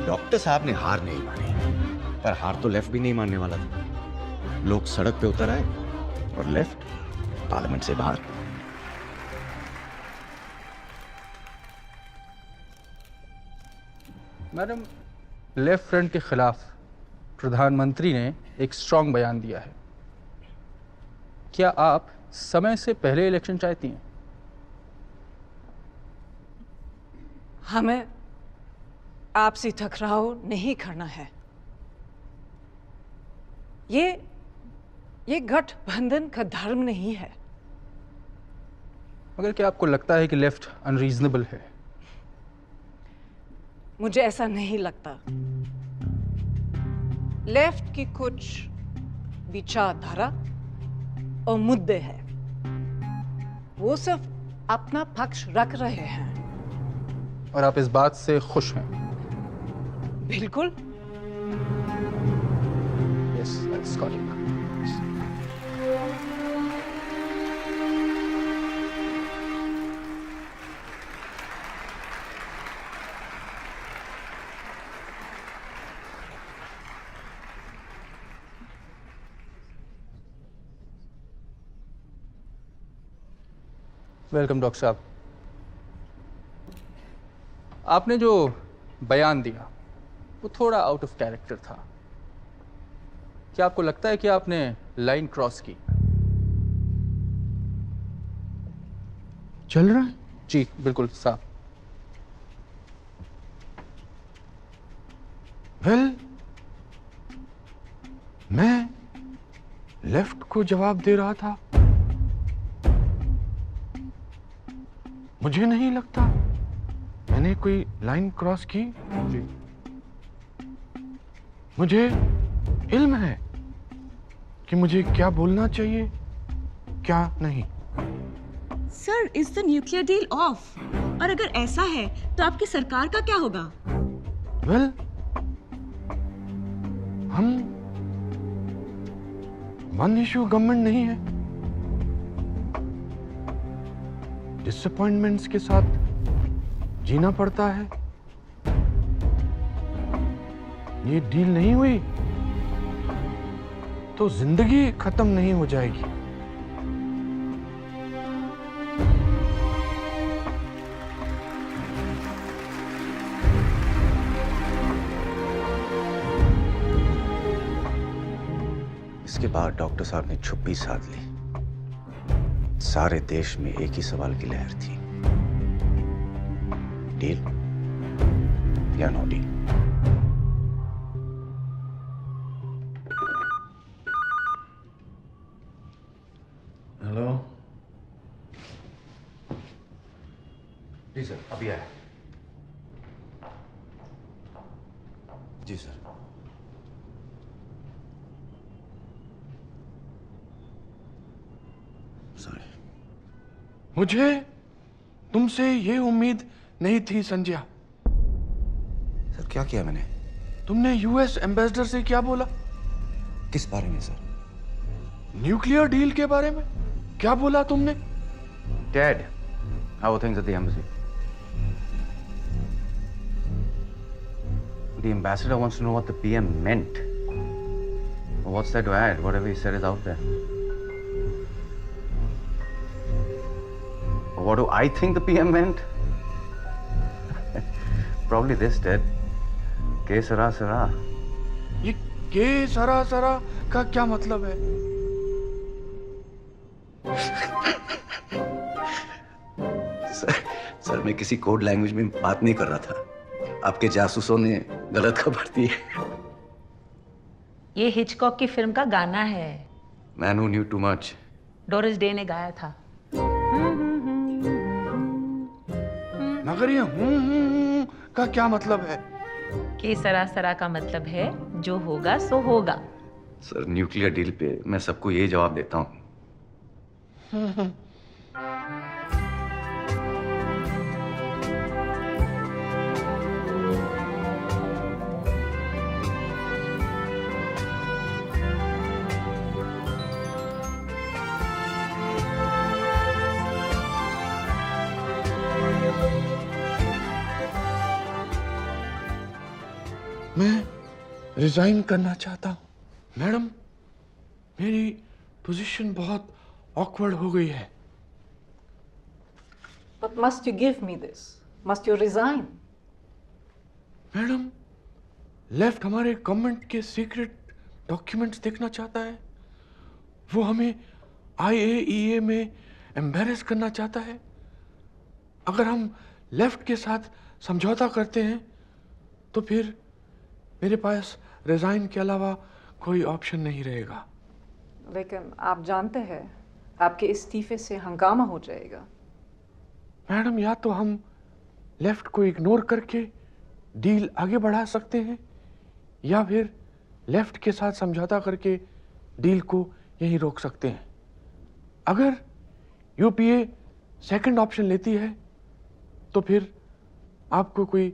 डॉक्टर साहब ने हार नहीं मानी, पर हार तो लेफ्ट भी नहीं मानने वाला था। लोग सड़क पे उतर आए और लेफ्ट पार्लियामेंट से बाहर। मैडम, लेफ्ट फ्रंट के खिलाफ प्रधानमंत्री ने एक स्ट्रांग बयान दिया है। क्या आप समय से पहले इलेक्शन चाहती हैं? हमें आपसी टकराव नहीं करना है। ये गठबंधन का धर्म नहीं है। मगर क्या आपको लगता है कि लेफ्ट अनरीजनेबल है? मुझे ऐसा नहीं लगता। लेफ्ट की कुछ विचारधारा और मुद्दे हैं, वो सिर्फ अपना पक्ष रख रहे हैं। और आप इस बात से खुश हैं? बिल्कुल। Yes, that's got it. Welcome doctor साहब। आपने जो बयान दिया वो थोड़ा आउट ऑफ कैरेक्टर था। क्या आपको लगता है कि आपने लाइन क्रॉस की? चल रहा है? जी बिल्कुल साहब। वेल, मैं लेफ्ट को जवाब दे रहा था। मुझे नहीं लगता मैंने कोई लाइन क्रॉस की। जी। मुझे इल्म है कि मुझे क्या बोलना चाहिए, क्या नहीं। Sir, is the nuclear deal of? और अगर ऐसा है तो आपकी sayar का क्या होगा? वेल, हम वन इशू गवर्नमेंट नहीं है। डिसअपॉइंटमेंट्स के साथ जीना पड़ता है। ये डील नहीं हुई तो जिंदगी खत्म नहीं हो जाएगी। इसके बाद डॉक्टर साहब ने चुप्पी साध ली। सारे देश में एक ही सवाल की लहर थी, डील या नो डील। हेलो। जी सर, अभी आया। जी सर। मुझे तुमसे ये उम्मीद नहीं थी संजय। सर क्या किया मैंने? तुमने यूएस एम्बेसडर से क्या बोला? किस बारे में सर? न्यूक्लियर डील के बारे में क्या बोला तुमने? Dad, how are things at the embassy? The ambassador wants to know what the PM meant. What's there to add? Whatever he said is out there. What do I think the PM meant? Probably this, Dad. के सरा सरा। ये के सरा सरा का क्या मतलब है? सर मैं किसी कोड लैंग्वेज में बात नहीं कर रहा था। आपके जासूसों ने गलत खबर दी है। ये हिचकॉक की फिल्म का गाना है। Man who knew too much. Doris day ने गाया था। मगर ये का क्या मतलब है? के सरा का मतलब है जो होगा सो होगा। सर न्यूक्लियर डील पे मैं सबको यही जवाब देता हूँ। मैं रिजाइन करना चाहता हूँ। मैडम, मेरी पोजीशन बहुत ऑकवर्ड हो गई है। But must you give me this? Must you resign? Madam, left हमारे गवर्नमेंट के सीक्रेट डॉक्यूमेंट्स देखना चाहता है। वो हमें IAEA में एम्बेरस करना चाहता है। अगर हम लेफ्ट के साथ समझौता करते हैं तो फिर मेरे पास रिजाइन के अलावा कोई ऑप्शन नहीं रहेगा। लेकिन आप जानते हैं आपके इस्तीफे से हंगामा हो जाएगा। मैडम, या तो हम लेफ्ट को इग्नोर करके डील आगे बढ़ा सकते हैं या फिर लेफ्ट के साथ समझौता करके डील को यहीं रोक सकते हैं। अगर यूपीए सेकंड ऑप्शन लेती है तो फिर आपको कोई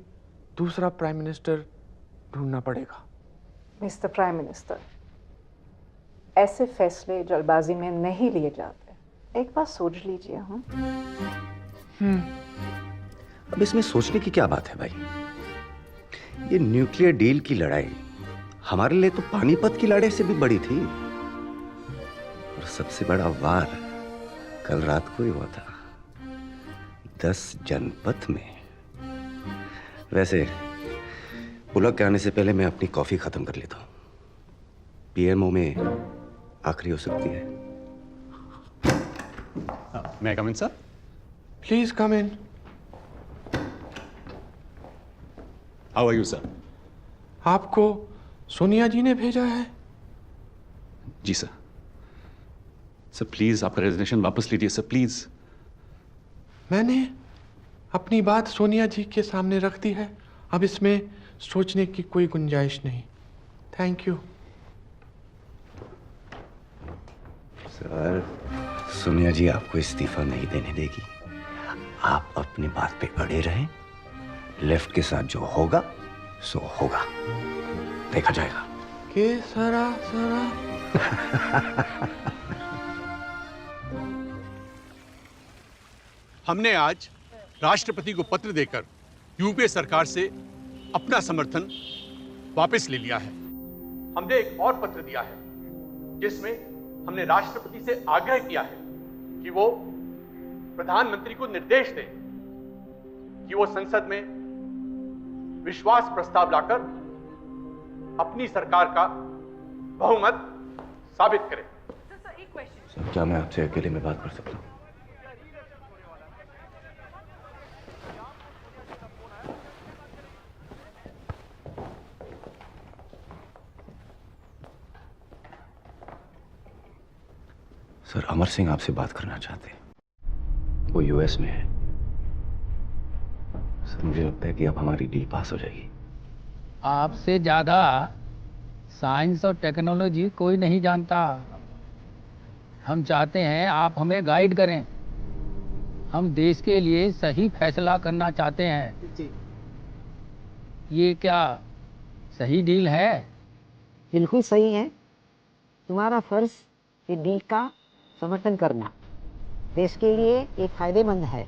दूसरा प्राइम मिनिस्टर ढूंढना पड़ेगा। मिस्टर प्राइम मिनिस्टर, ऐसे फैसले जल्दबाजी में नहीं लिए जाते। एक बार सोच लीजिए। अब इसमें सोचने की क्या बात है भाई? ये न्यूक्लियर डील की लड़ाई हमारे लिए तो पानीपत की लड़ाई से भी बड़ी थी। और सबसे बड़ा वार कल रात को ही हुआ था। 10 जनपथ में। वैसे पुलक के आने से पहले मैं अपनी कॉफी खत्म कर लेता हूँ। पीएमओ में आखिरी हो सकती है। मैं come in sir? Please come in. How are you sir? आपको सोनिया जी ने भेजा है? जी सर। सर प्लीज आपका रेजिग्नेशन वापस लीजिए सर, प्लीज। मैंने अपनी बात सोनिया जी के सामने रख दी है, अब इसमें सोचने की कोई गुंजाइश नहीं। Thank you. सर, सोनिया जी आपको इस्तीफा नहीं देने देगी। आप अपनी बात पे अड़े रहें। लेफ्ट के साथ जो होगा सो होगा, देखा जाएगा। के सरा सरा। हमने आज राष्ट्रपति को पत्र देकर यूपीए सरकार से अपना समर्थन वापस ले लिया है। हमने एक और पत्र दिया है जिसमें हमने राष्ट्रपति से आग्रह किया है कि वो प्रधानमंत्री को निर्देश दें कि वो संसद में विश्वास प्रस्ताव लाकर अपनी सरकार का बहुमत साबित करें। सर, क्या मैं आपसे अकेले में बात कर सकता हूँ? सर, अमर सिंह आपसे बात करना चाहते हैं। वो यूएस में है। सर, मुझे लगता है कि अब हमारी डील पास हो जाएगी। आपसे ज्यादा साइंस और टेक्नोलॉजी कोई नहीं जानता। हम चाहते हैं आप हमें गाइड करें। हम देश के लिए सही फैसला करना चाहते हैं। ये क्या सही डील है? बिल्कुल सही है। तुम्हारा फर्ज ये डील का समर्थन करना देश के लिए एक फायदेमंद है।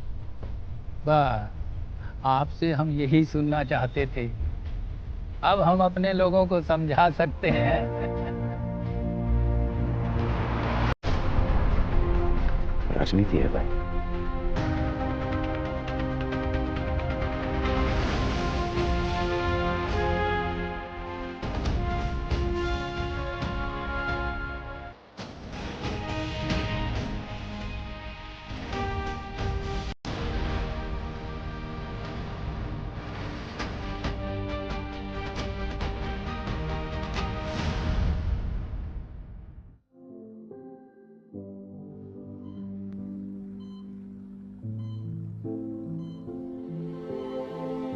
बस आपसे हम यही सुनना चाहते थे। अब हम अपने लोगों को समझा सकते हैं। राजनीति है भाई।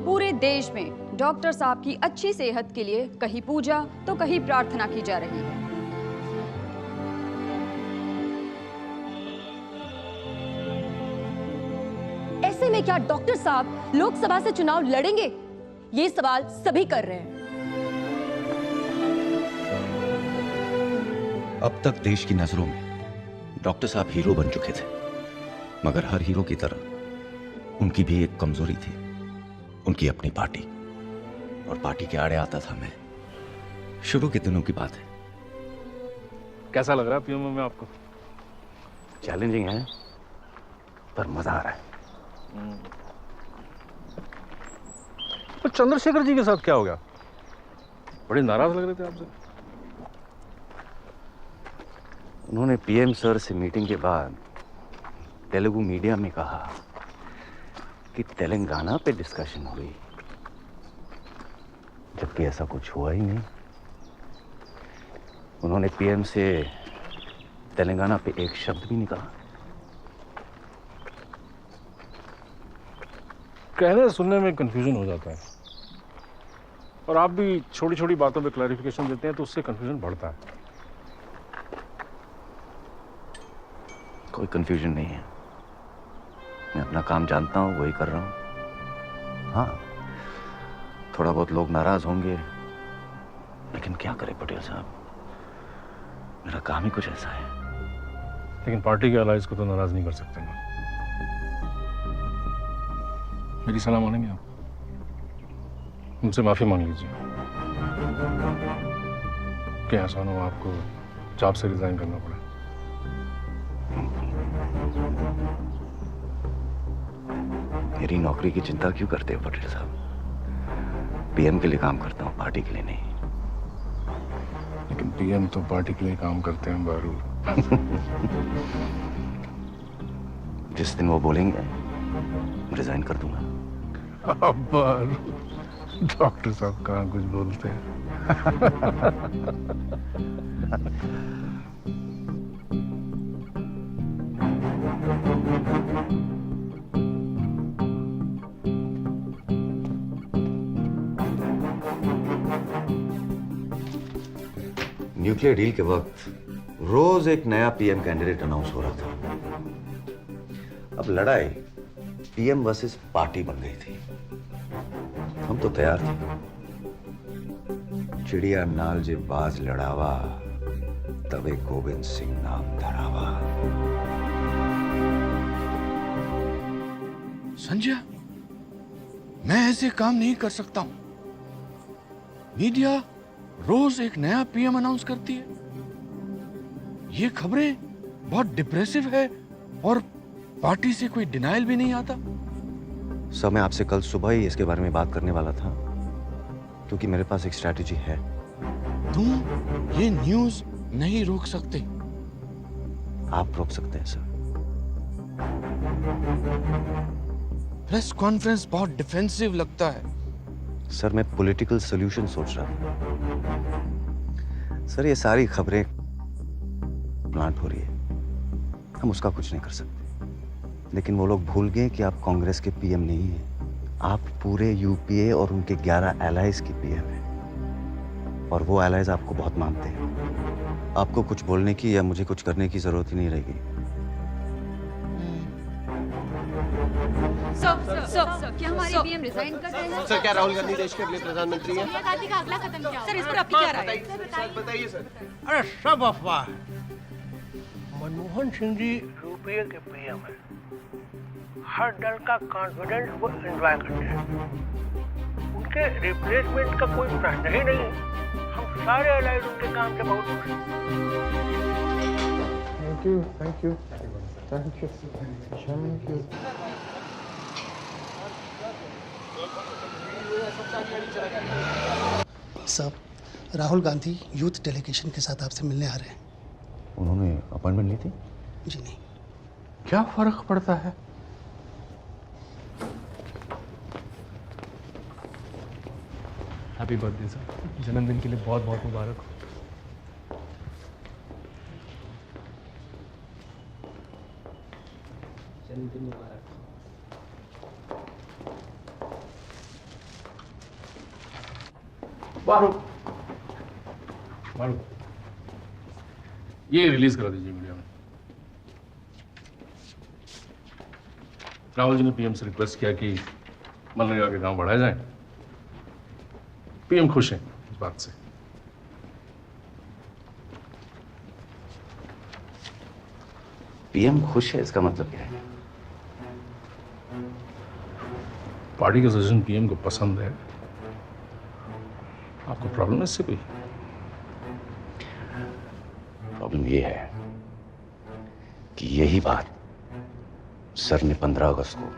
पूरे देश में डॉक्टर साहब की अच्छी सेहत के लिए कहीं पूजा तो कहीं प्रार्थना की जा रही है। ऐसे में क्या डॉक्टर साहब लोकसभा से चुनाव लड़ेंगे? ये सवाल सभी कर रहे हैं। अब तक देश की नजरों में डॉक्टर साहब हीरो बन चुके थे, मगर हर हीरो की तरह उनकी भी एक कमजोरी थी, उनकी अपनी पार्टी। और पार्टी के आड़े आता था मैं। शुरू के दिनों की बात है। कैसा लग रहा है पीएमओ में आपको? चैलेंजिंग है पर मजा आ रहा है। तो चंद्रशेखर जी के साथ क्या हो गया? बड़े नाराज लग रहे थे आपसे। उन्होंने पीएम सर से मीटिंग के बाद तेलुगु मीडिया में कहा कि तेलंगाना पे डिस्कशन हुई, जबकि ऐसा कुछ हुआ ही नहीं। उन्होंने पीएम से तेलंगाना पे एक शब्द भी नहीं कहा। कहने सुनने में कंफ्यूजन हो जाता है, और आप भी छोटी छोटी बातों पे क्लैरिफिकेशन देते हैं तो उससे कंफ्यूजन बढ़ता है। कोई कंफ्यूजन नहीं है। मैं अपना काम जानता हूं, वही कर रहा हूं। हाँ, थोड़ा बहुत लोग नाराज होंगे, लेकिन क्या करें पटेल साहब, मेरा काम ही कुछ ऐसा है। लेकिन पार्टी के अलाइज को तो नाराज नहीं कर सकते ना। मेरी सलाह मानेंगे आप? मुझसे माफी मांग लीजिए कि आसान हो आपको जॉब से रिजाइन करना पड़ा। मेरी नौकरी की चिंता क्यों करते हो पटेल साहब? पीएम के लिए काम करता हूँ, पार्टी के लिए नहीं। लेकिन पीएम तो पार्टी के लिए काम करते हैं बारू। जिस दिन वो बोलेंगे रिजाइन कर दूंगा। अब डॉक्टर साहब कहाँ कुछ बोलते हैं। न्यूक्लियर डील के वक्त रोज एक नया पीएम कैंडिडेट अनाउंस हो रहा था। अब लड़ाई पीएम वर्सेस पार्टी बन गई थी। हम तो तैयार थे। चिड़िया नाल जे बाज लड़ावा, तबे गोविंद सिंह नाम धरावा। संजय, मैं ऐसे काम नहीं कर सकता हूं। मीडिया रोज एक नया पीएम अनाउंस करती है। ये खबरें बहुत डिप्रेसिव है और पार्टी से कोई डिनायल भी नहीं आता। सर, मैं आपसे कल सुबह ही इसके बारे में बात करने वाला था, क्योंकि मेरे पास एक स्ट्रैटेजी है। तुम ये न्यूज नहीं रोक सकते। आप रोक सकते हैं सर। प्रेस कॉन्फ्रेंस बहुत डिफेंसिव लगता है। सर, मैं पॉलिटिकल सॉल्यूशन सोच रहा था। सर, ये सारी खबरें प्लांट हो रही है, हम उसका कुछ नहीं कर सकते। लेकिन वो लोग भूल गए कि आप कांग्रेस के पीएम नहीं हैं। आप पूरे यूपीए और उनके 11 एलाइज की पीएम हैं, और वो एलाइज आपको बहुत मानते हैं। आपको कुछ बोलने की या मुझे कुछ करने की जरूरत ही नहीं रहेगी। सर, क्या हमारे पीएम रिजाइन कर रहे हैं? सर, क्या राहुल गांधी देश के अगले प्रधानमंत्री हैं? सोनिया गांधी का अगला कदम क्या? सर, इस पर आपकी क्या राय है? बताइए सर। अरे सब अफवाह। मनमोहन सिंह जी यूपीए के पीएम हैं। हर दल का कॉन्फिडेंस वो एंजॉय करते हैं। उनके रिप्लेसमेंट का कोई प्रश्न ही नहीं है। हम सारे अलाइड उनके काम से बहुत खुश हैं। Thank you, thank you, thank you, thank you. साहब, राहुल गांधी यूथ डेलीगेशन के साथ आपसे मिलने आ रहे हैं। उन्होंने अपॉइंटमेंट ली थी? जी नहीं। क्या फर्क पड़ता है? हैप्पी बर्थडे सर, जन्मदिन के लिए बहुत बहुत मुबारक हो। जन्मदिन मुबारक। बारू, बारू, ये रिलीज करा दीजिए मीडिया में। राहुल जी ने पीएम से रिक्वेस्ट किया कि मनरेगा के काम बढ़ाए जाएं। पीएम खुश हैं इस बात से। पीएम खुश है, इसका मतलब क्या है? पार्टी का सजेशन पीएम को पसंद है। आपको प्रॉब्लम है इससे कोई? प्रॉब्लम ये है कि यही बात सर ने 15 अगस्त को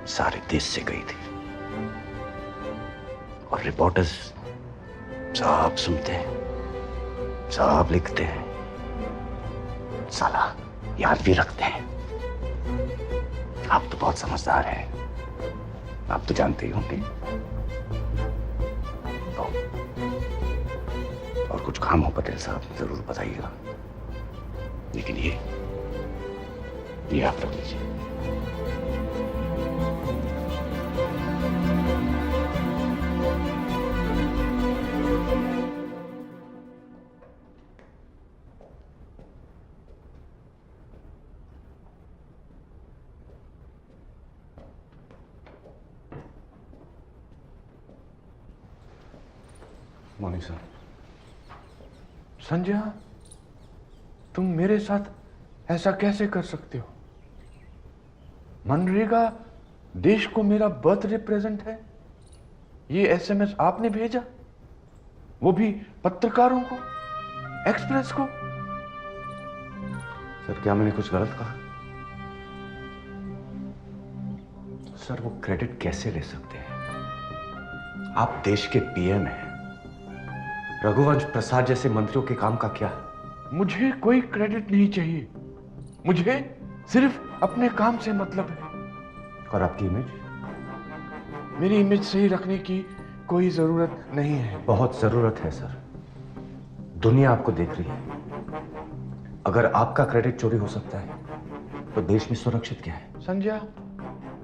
सारे देश से कही थी, और रिपोर्टर्स सब सुनते हैं, सब लिखते हैं, साला याद भी रखते हैं। आप तो बहुत समझदार हैं, आप तो जानते ही होंगे। और कुछ काम हो पटेल साहब जरूर बताइएगा, लेकिन ये आप रख लीजिए। Morning sir. संजय, तुम मेरे साथ ऐसा कैसे कर सकते हो? मनरेगा देश को मेरा बर्थडे प्रेजेंट है। ये एसएमएस आपने भेजा, वो भी पत्रकारों को, एक्सप्रेस को। सर, क्या मैंने कुछ गलत कहा? सर वो क्रेडिट कैसे ले सकते हैं? आप देश के पीएम हैं। रघुवंश प्रसाद जैसे मंत्रियों के काम का क्या? मुझे कोई क्रेडिट नहीं चाहिए, मुझे सिर्फ अपने काम से मतलब है। और आपकी इमेज? मेरी इमेज सही रखने की कोई जरूरत नहीं है। बहुत जरूरत है सर। दुनिया आपको देख रही है। अगर आपका क्रेडिट चोरी हो सकता है तो देश में सुरक्षित क्या है? Sanjay,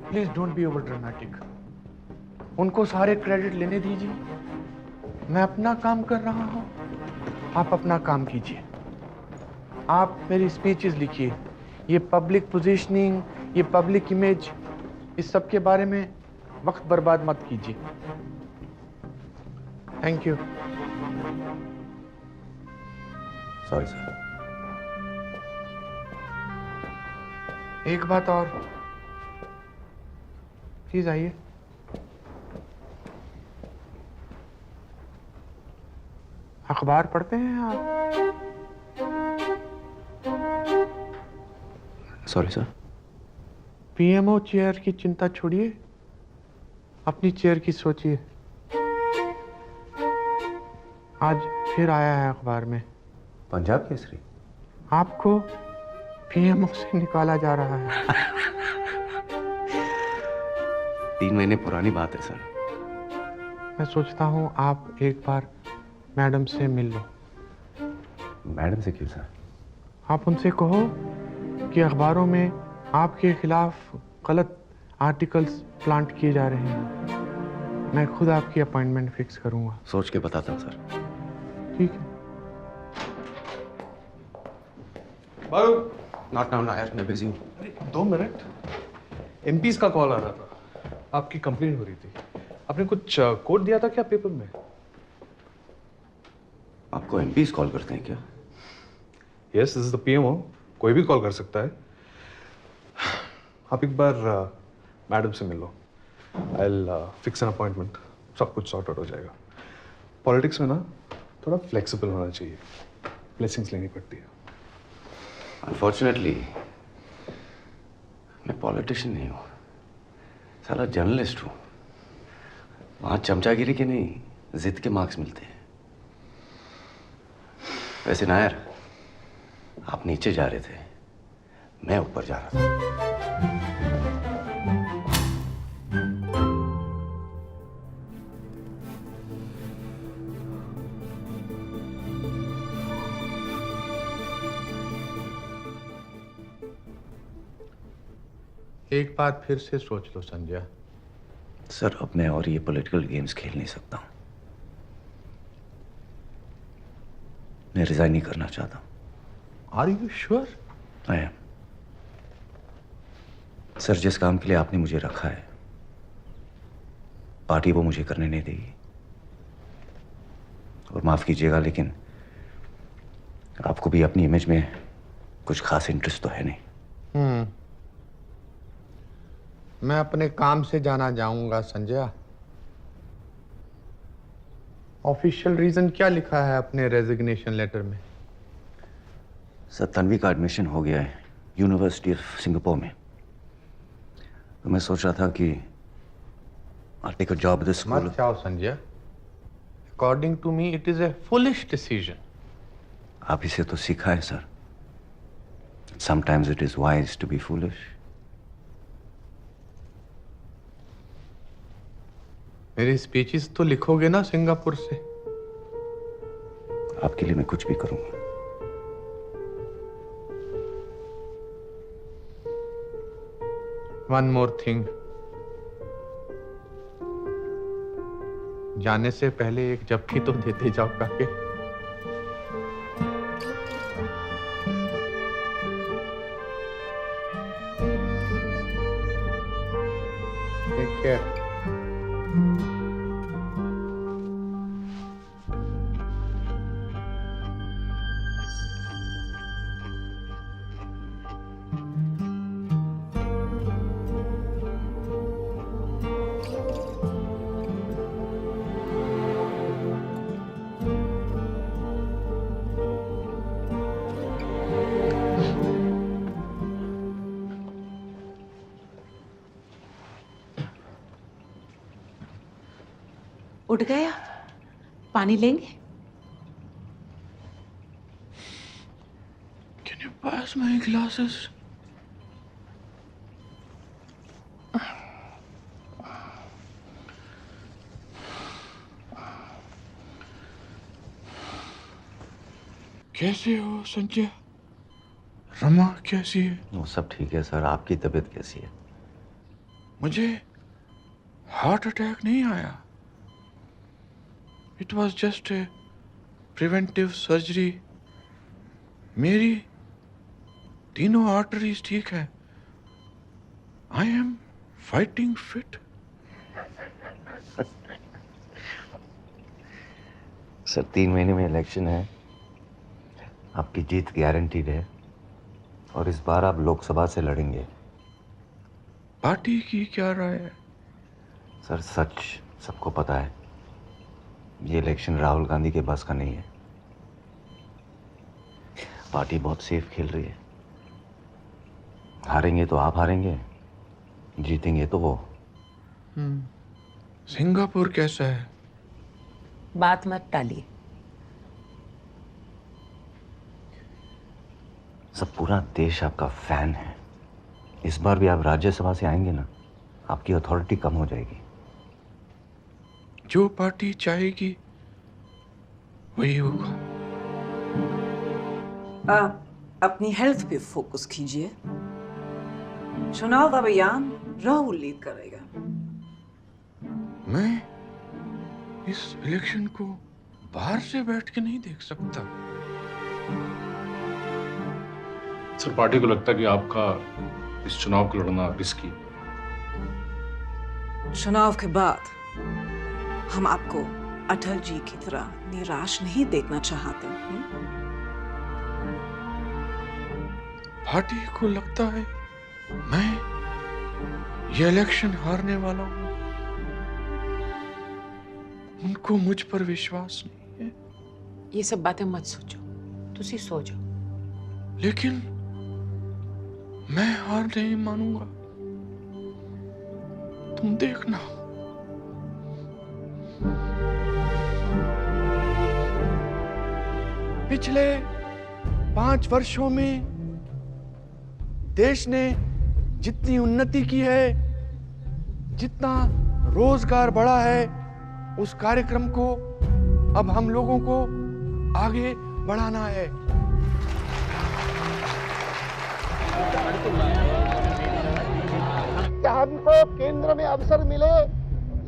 please don't be over dramatic. उनको सारे क्रेडिट लेने दीजिए, मैं अपना काम कर रहा हूं, आप अपना काम कीजिए। आप मेरी स्पीचेस लिखिए, ये पब्लिक पोजीशनिंग, ये पब्लिक इमेज, इस सब के बारे में वक्त बर्बाद मत कीजिए। Thank you. Sorry sir. एक बात और, प्लीज आइए। अखबार पढ़ते हैं आप? Sorry sir. पीएमओ चेयर की चिंता छोड़िए, अपनी चेयर की सोचिए। आज फिर आया है अखबार में पंजाब केसरी। आपको पीएमओ से निकाला जा रहा है। 3 महीने पुरानी बात है सर। मैं सोचता हूं आप एक बार मैडम से मिल लो। मैडम से क्यों सर? आप उनसे कहो कि अखबारों में आपके खिलाफ गलत आर्टिकल्स प्लांट किए जा रहे हैं। मैं खुद आपकी अपॉइंटमेंट फिक्स करूंगा। सोच के बताता हूँ सर। ठीक है। बारू, नॉट नाउ नायर, मैं बिजी हूँ। 2 मिनट। एमपीज का कॉल आ रहा था, आपकी कंप्लेंट हो रही थी। आपने कुछ कोड दिया था क्या पेपर में? आपको एमपीज कॉल करते हैं क्या? Yes, this is the PMO, कोई भी कॉल कर सकता है। आप एक बार मैडम से मिल लो। I will fix an appointment, सब कुछ सॉर्ट आउट हो जाएगा। पॉलिटिक्स में ना थोड़ा फ्लेक्सिबल होना चाहिए, ब्लेसिंग्स लेनी पड़ती है। अनफॉर्चुनेटली मैं पॉलिटिशियन नहीं हूँ, साला जर्नलिस्ट हूँ। वहाँ चमचागिरी के नहीं, जिद के मार्क्स मिलते हैं। वैसे नायर, आप नीचे जा रहे थे, मैं ऊपर जा रहा था। एक बात फिर से सोच लो संजय। सर, अब मैं और ये पॉलिटिकल गेम्स खेल नहीं सकता हूँ। मैं रिजाइन नहीं करना चाहता हूँ। Are you sure? I am. Sir, जिस काम के लिए आपने मुझे रखा है, पार्टी वो मुझे करने नहीं देगी। और माफ कीजिएगा, लेकिन आपको भी अपनी इमेज में कुछ खास इंटरेस्ट तो है नहीं। मैं अपने काम से जाना जाऊंगा संजय। ऑफिशियल रीजन क्या लिखा है अपने रेजिग्नेशन लेटर में? सर, तन्वी का एडमिशन हो गया है यूनिवर्सिटी ऑफ सिंगापुर में। तो मैं सोच रहा था कि I'll take a job at the school. मत जाओ Sanjay. According to me, it is a foolish decision. आप इसे तो सीखा है sir. Sometimes it is wise to be foolish. मेरी स्पीचेस तो लिखोगे ना सिंगापुर से? आपके लिए मैं कुछ भी करूंगा। One more thing. जाने से पहले एक जप्फी तो देते जाओ काके। Take care. उठ गए आप? पानी लेंगे? Can you pass my glasses? कैसे हो संजय? रमा कैसी है? वो सब ठीक है सर। आपकी तबीयत कैसी है? मुझे हार्ट अटैक नहीं आया। It was just a preventive surgery. मेरी तीनों आर्टरीज ठीक है। I am fighting fit. Sir 3 महीने में इलेक्शन है, आपकी जीत गारंटीड है और इस बार आप लोकसभा से लड़ेंगे। पार्टी की क्या राय है? सर सच सबको पता है, ये इलेक्शन राहुल गांधी के बस का नहीं है। पार्टी बहुत सेफ खेल रही है। हारेंगे तो आप हारेंगे, जीतेंगे तो वो। सिंगापुर कैसा है? बात मत टालिए। सब पूरा देश आपका फैन है। इस बार भी आप राज्यसभा से आएंगे ना, आपकी अथॉरिटी कम हो जाएगी। जो पार्टी चाहेगी वही होगा। आप अपनी हेल्थ पे फोकस कीजिए। चुनाव अभियान राहुल लीड करेगा। मैं इस इलेक्शन को बाहर से बैठ के नहीं देख सकता। सर पार्टी को लगता है कि आपका इस चुनाव को लड़ना रिस्की है। चुनाव के बाद हम आपको अटल जी की तरह निराश नहीं देखना चाहते। पार्टी को लगता है मैं ये इलेक्शन हारने वाला हूं। उनको मुझ पर विश्वास नहीं है। ये सब बातें मत सोचो, तुसी सो जाओ। लेकिन मैं हार नहीं मानूंगा। तुम देखना। पिछले 5 वर्षों में देश ने जितनी उन्नति की है, जितना रोजगार बढ़ा है, उस कार्यक्रम को अब हम लोगों को आगे बढ़ाना है। क्या हमको केंद्र में अवसर मिले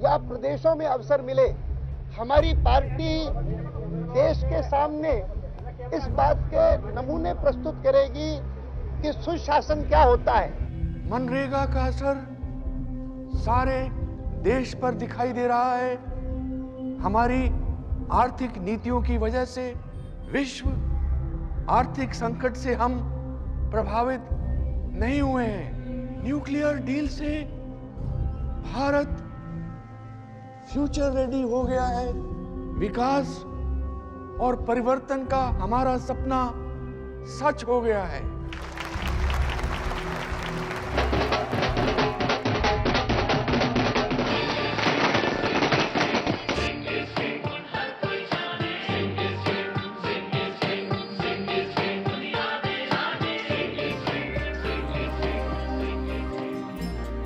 या प्रदेशों में अवसर मिले, हमारी पार्टी देश के सामने इस बात के नमूने प्रस्तुत करेगी कि सुशासन क्या होता है। मनरेगा का असर सारे देश पर दिखाई दे रहा है। हमारी आर्थिक नीतियों की वजह से विश्व आर्थिक संकट से हम प्रभावित नहीं हुए हैं। न्यूक्लियर डील से भारत फ्यूचर रेडी हो गया है। विकास और परिवर्तन का हमारा सपना सच हो गया है।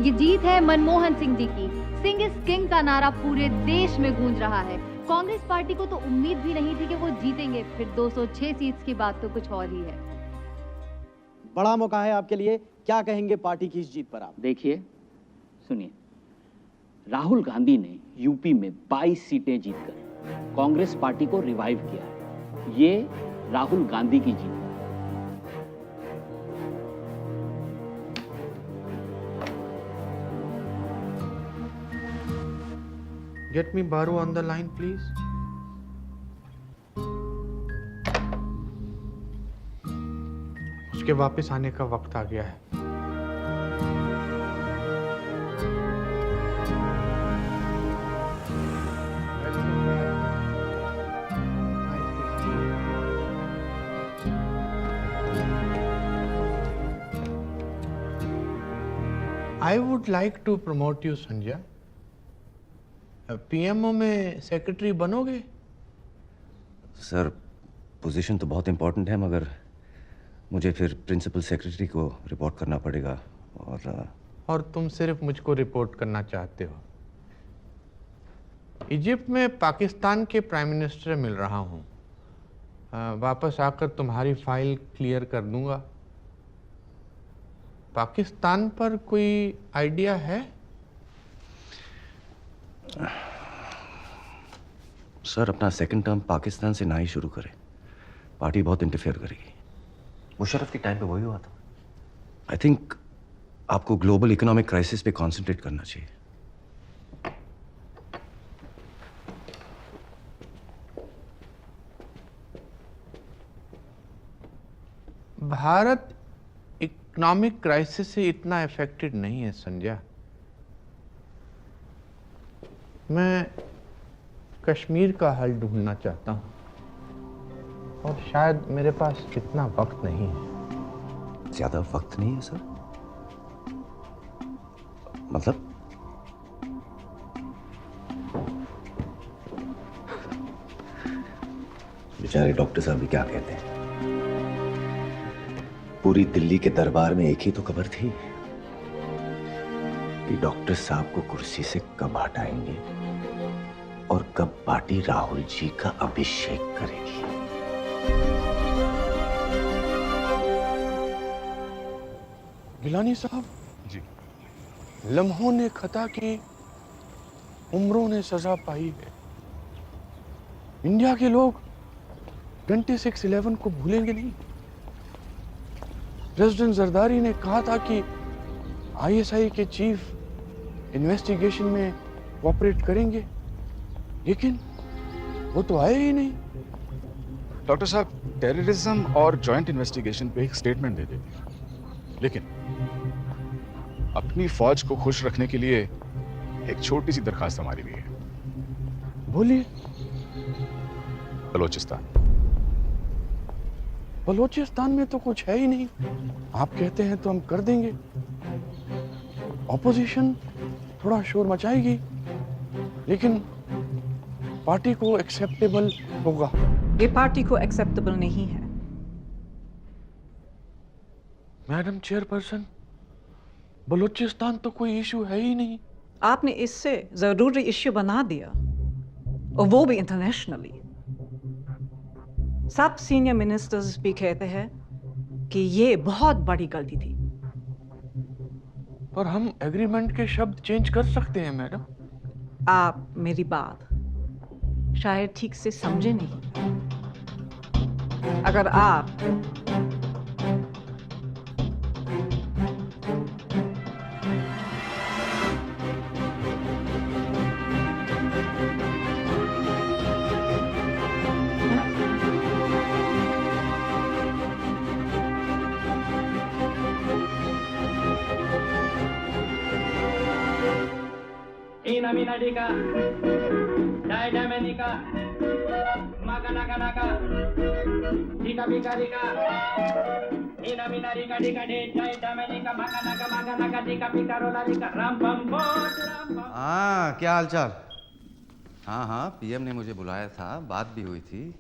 ये जीत है मनमोहन सिंह जी की। सिंह इज किंग का नारा पूरे देश में गूंज रहा है। कांग्रेस पार्टी को तो उम्मीद भी नहीं थी कि वो जीतेंगे, फिर 206 सीट्स की बात तो कुछ और ही है। बड़ा मौका है आपके लिए, क्या कहेंगे पार्टी की इस जीत पर आप? देखिए, सुनिए, राहुल गांधी ने यूपी में 22 सीटें जीतकर कांग्रेस पार्टी को रिवाइव किया है। ये राहुल गांधी की जीत है। Get me Baru on the line, please. उसके वापस आने का वक्त आ गया है। I would like to promote you, Sanjay. PMO में सेक्रेटरी बनोगे? सर पोजीशन तो बहुत इंपॉर्टेंट है, मगर मुझे फिर प्रिंसिपल सेक्रेटरी को रिपोर्ट करना पड़ेगा। और तुम सिर्फ मुझको रिपोर्ट करना चाहते हो? इजिप्ट में पाकिस्तान के प्राइम मिनिस्टर मिल रहा हूँ, वापस आकर तुम्हारी फाइल क्लियर कर दूंगा। पाकिस्तान पर कोई आइडिया है? सर अपना सेकंड टर्म पाकिस्तान से ना ही शुरू करें, पार्टी बहुत इंटरफेयर करेगी। मुशर्रफ के टाइम पे वही हुआ था। आई थिंक आपको ग्लोबल इकोनॉमिक क्राइसिस पे कंसंट्रेट करना चाहिए। भारत इकोनॉमिक क्राइसिस से इतना इफेक्टेड नहीं है संजय। मैं कश्मीर का हल ढूंढना चाहता हूं और शायद मेरे पास इतना वक्त नहीं है। ज्यादा वक्त नहीं है सर? मतलब बेचारे डॉक्टर साहब भी क्या कहते हैं, पूरी दिल्ली के दरबार में एक ही तो खबर थी कि डॉक्टर साहब को कुर्सी से कब हटाएंगे और कब पार्टी राहुल जी का अभिषेक करेगी। गिलानी साहब जी, लम्हों ने खता की, उम्रों ने सजा पाई है। इंडिया के लोग 26/11 को भूलेंगे नहीं। प्रेसिडेंट जरदारी ने कहा था कि आईएसआई के चीफ इन्वेस्टिगेशन में कोऑपरेट करेंगे, लेकिन वो तो आए ही नहीं। डॉक्टर साहब टेररिज्म और जॉइंट इन्वेस्टिगेशन पे एक स्टेटमेंट दे देते, लेकिन अपनी फौज को खुश रखने के लिए एक छोटी सी दरखास्त हमारी भी है। बोलिए। बलोचिस्तान में तो कुछ है ही नहीं, आप कहते हैं तो हम कर देंगे। ऑपोजिशन थोड़ा शोर मचाएगी, लेकिन पार्टी को एक्सेप्टेबल होगा। ये पार्टी को एक्सेप्टेबल नहीं है। मैडम चेयरपर्सन, बलूचिस्तान तो कोई इशू है ही नहीं। आपने इससे जरूरी इश्यू बना दिया, और वो भी इंटरनेशनली। सब सीनियर मिनिस्टर्स भी कहते हैं कि ये बहुत बड़ी गलती थी। पर हम एग्रीमेंट के शब्द चेंज कर सकते हैं मैडम। आप मेरी बात शायद ठीक से समझे नहीं। अगर आप हाँ, क्या हालचाल? हाँ, पीएम ने मुझे बुलाया था, बात भी हुई थी,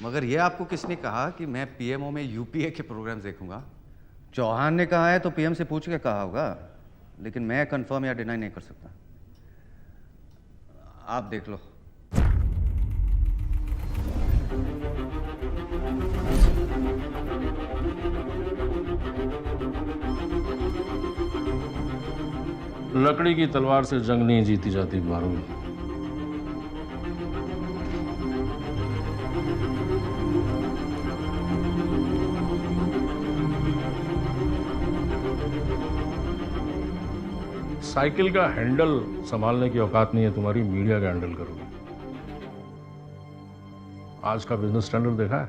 मगर ये आपको किसने कहा कि मैं पीएमओ में यूपीए के प्रोग्राम देखूंगा? चौहान ने कहा है तो पीएम से पूछ के कहा होगा, लेकिन मैं कंफर्म या डिनाई नहीं कर सकता। आप देख लो। लकड़ी की तलवार से जंग नहीं जीती जाती बारूद। साइकिल का हैंडल संभालने की औकात नहीं है तुम्हारी, मीडिया का हैंडल करोगे। आज का बिजनेस स्टैंडर्ड देखा है?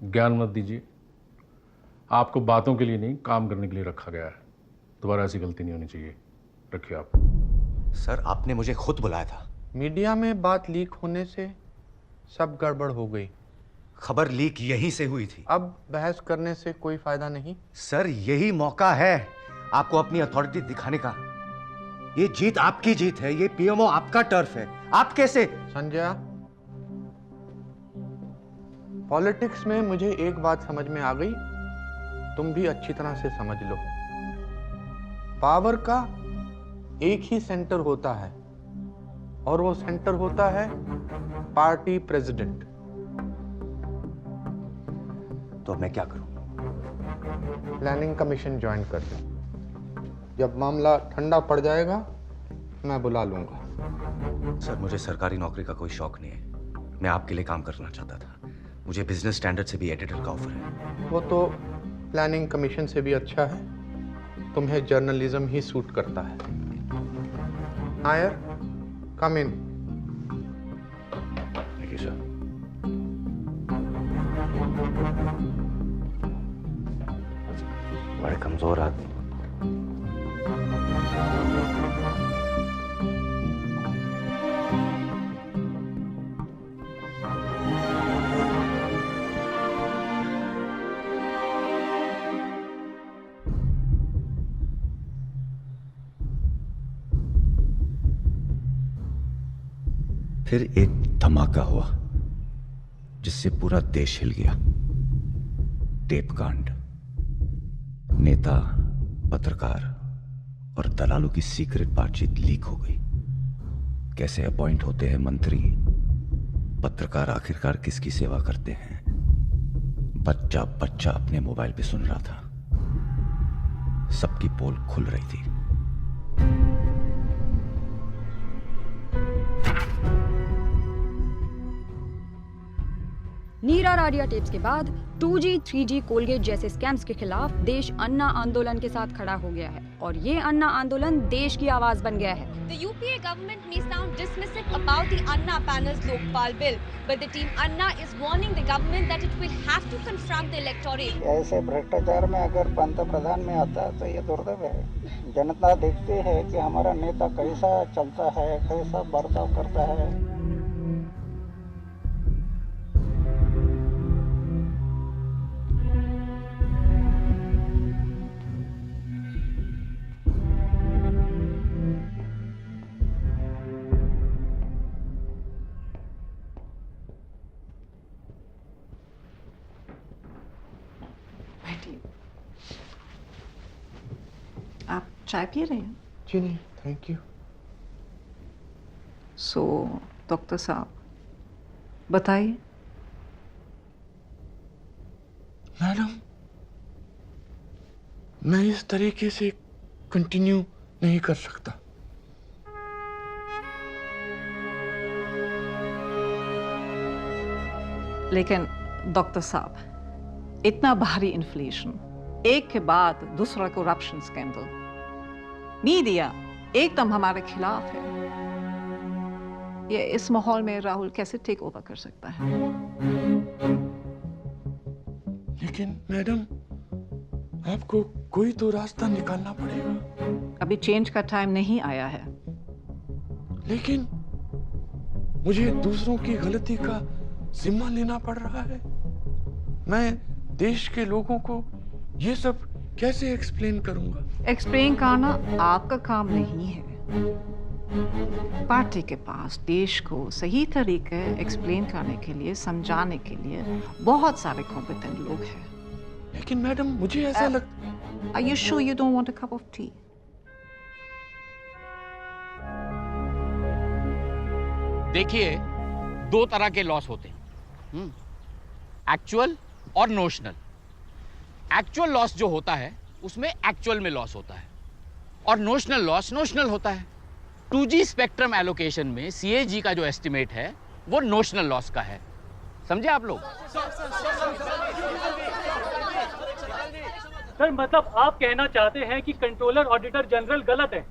ज्ञान मत दीजिए, आपको बातों के लिए नहीं काम करने के लिए रखा गया है। दोबारा ऐसी गलती नहीं होनी चाहिए, रखिए आप। सर आपने मुझे खुद बुलाया था। मीडिया में बात लीक होने से सब गड़बड़ हो गई। खबर लीक यहीं से हुई थी। अब बहस करने से कोई फायदा नहीं। सर यही मौका है आपको अपनी अथॉरिटी दिखाने का। ये जीत आपकी जीत है, ये पीएमओ आपका टर्फ है। आप कैसे? संजय, पॉलिटिक्स में मुझे एक बात समझ में आ गई, तुम भी अच्छी तरह से समझ लो। पावर का एक ही सेंटर होता है और वो सेंटर होता है पार्टी प्रेसिडेंट। तो मैं क्या करूं? प्लानिंग कमीशन ज्वाइन कर लो। जब मामला ठंडा पड़ जाएगा मैं बुला लूंगा। सर, मुझे सरकारी नौकरी का कोई शौक नहीं है। मैं आपके लिए काम करना चाहता था। मुझे बिजनेस स्टैंडर्ड से भी एडिटर का ऑफर है। वो तो प्लानिंग कमीशन से भी अच्छा है, तुम्हें जर्नलिज्म ही सूट करता है। Nair, come in. Thank you sir. बड़े कमजोर आदमी। फिर एक धमाका हुआ जिससे पूरा देश हिल गया। टेप कांड। नेता, पत्रकार और दलालों की सीक्रेट बातचीत लीक हो गई। कैसे अपॉइंट होते हैं मंत्री, पत्रकार आखिरकार किसकी सेवा करते हैं, बच्चा बच्चा अपने मोबाइल पे सुन रहा था। सबकी पोल खुल रही थी। नीरा राडिया टेप्स के बाद 2G, 3G, कोलगेट जैसे स्कैम्स के खिलाफ देश अन्ना आंदोलन के साथ खड़ा हो गया है और ये अन्ना आंदोलन देश की आवाज बन गया है। The UPA government may sound dismissive about the Anna panel's Lokpal bill, but the team Anna is warning the government that it will have to confront the electorate. ऐसे भ्रष्टाचार में अगर पंतप्रधान में आता है तो ये दुर्दैव है। जनता देखती है कि हमारा नेता कैसा चलता है, कैसा बर्ताव करता है। आप चाय पी रहे हैं? जी नहीं, थैंक यू। सो डॉक्टर साहब बताइए। मैडम, मैं इस तरीके से कंटिन्यू नहीं कर सकता। लेकिन डॉक्टर साहब, इतना भारी इन्फ्लेशन, एक के बाद दूसरा करप्शन स्कैंडल, मीडिया एकदम हमारे खिलाफ है। ये इस माहौल में राहुल कैसे टेक ओवर कर सकता है? लेकिन मैडम, आपको कोई तो रास्ता निकालना पड़ेगा। अभी चेंज का टाइम नहीं आया है। लेकिन मुझे दूसरों की गलती का जिम्मा लेना पड़ रहा है। मैं देश के लोगों को ये सब कैसे एक्सप्लेन करूंगा? एक्सप्लेन करना आपका काम नहीं है। पार्टी के पास देश को सही तरीके एक्सप्लेन करने के लिए, समझाने के लिए बहुत सारे कॉम्पिटेंट लोग हैं। लेकिन मैडम, मुझे ऐसा लगता। Are you sure you don't want a cup of tea? देखिए, दो तरह के लॉस होते हैं, एक्चुअल और नोशनल। एक्चुअल लॉस जो होता है उसमें एक्चुअल में लॉस होता है और नोशनल लॉस नोशनल होता है। 2G स्पेक्ट्रम एलोकेशन में CAG का जो एस्टिमेट है वो नोशनल लॉस का है। समझे आप लोग? सर, मतलब आप कहना चाहते हैं कि कंट्रोलर ऑडिटर जनरल गलत है?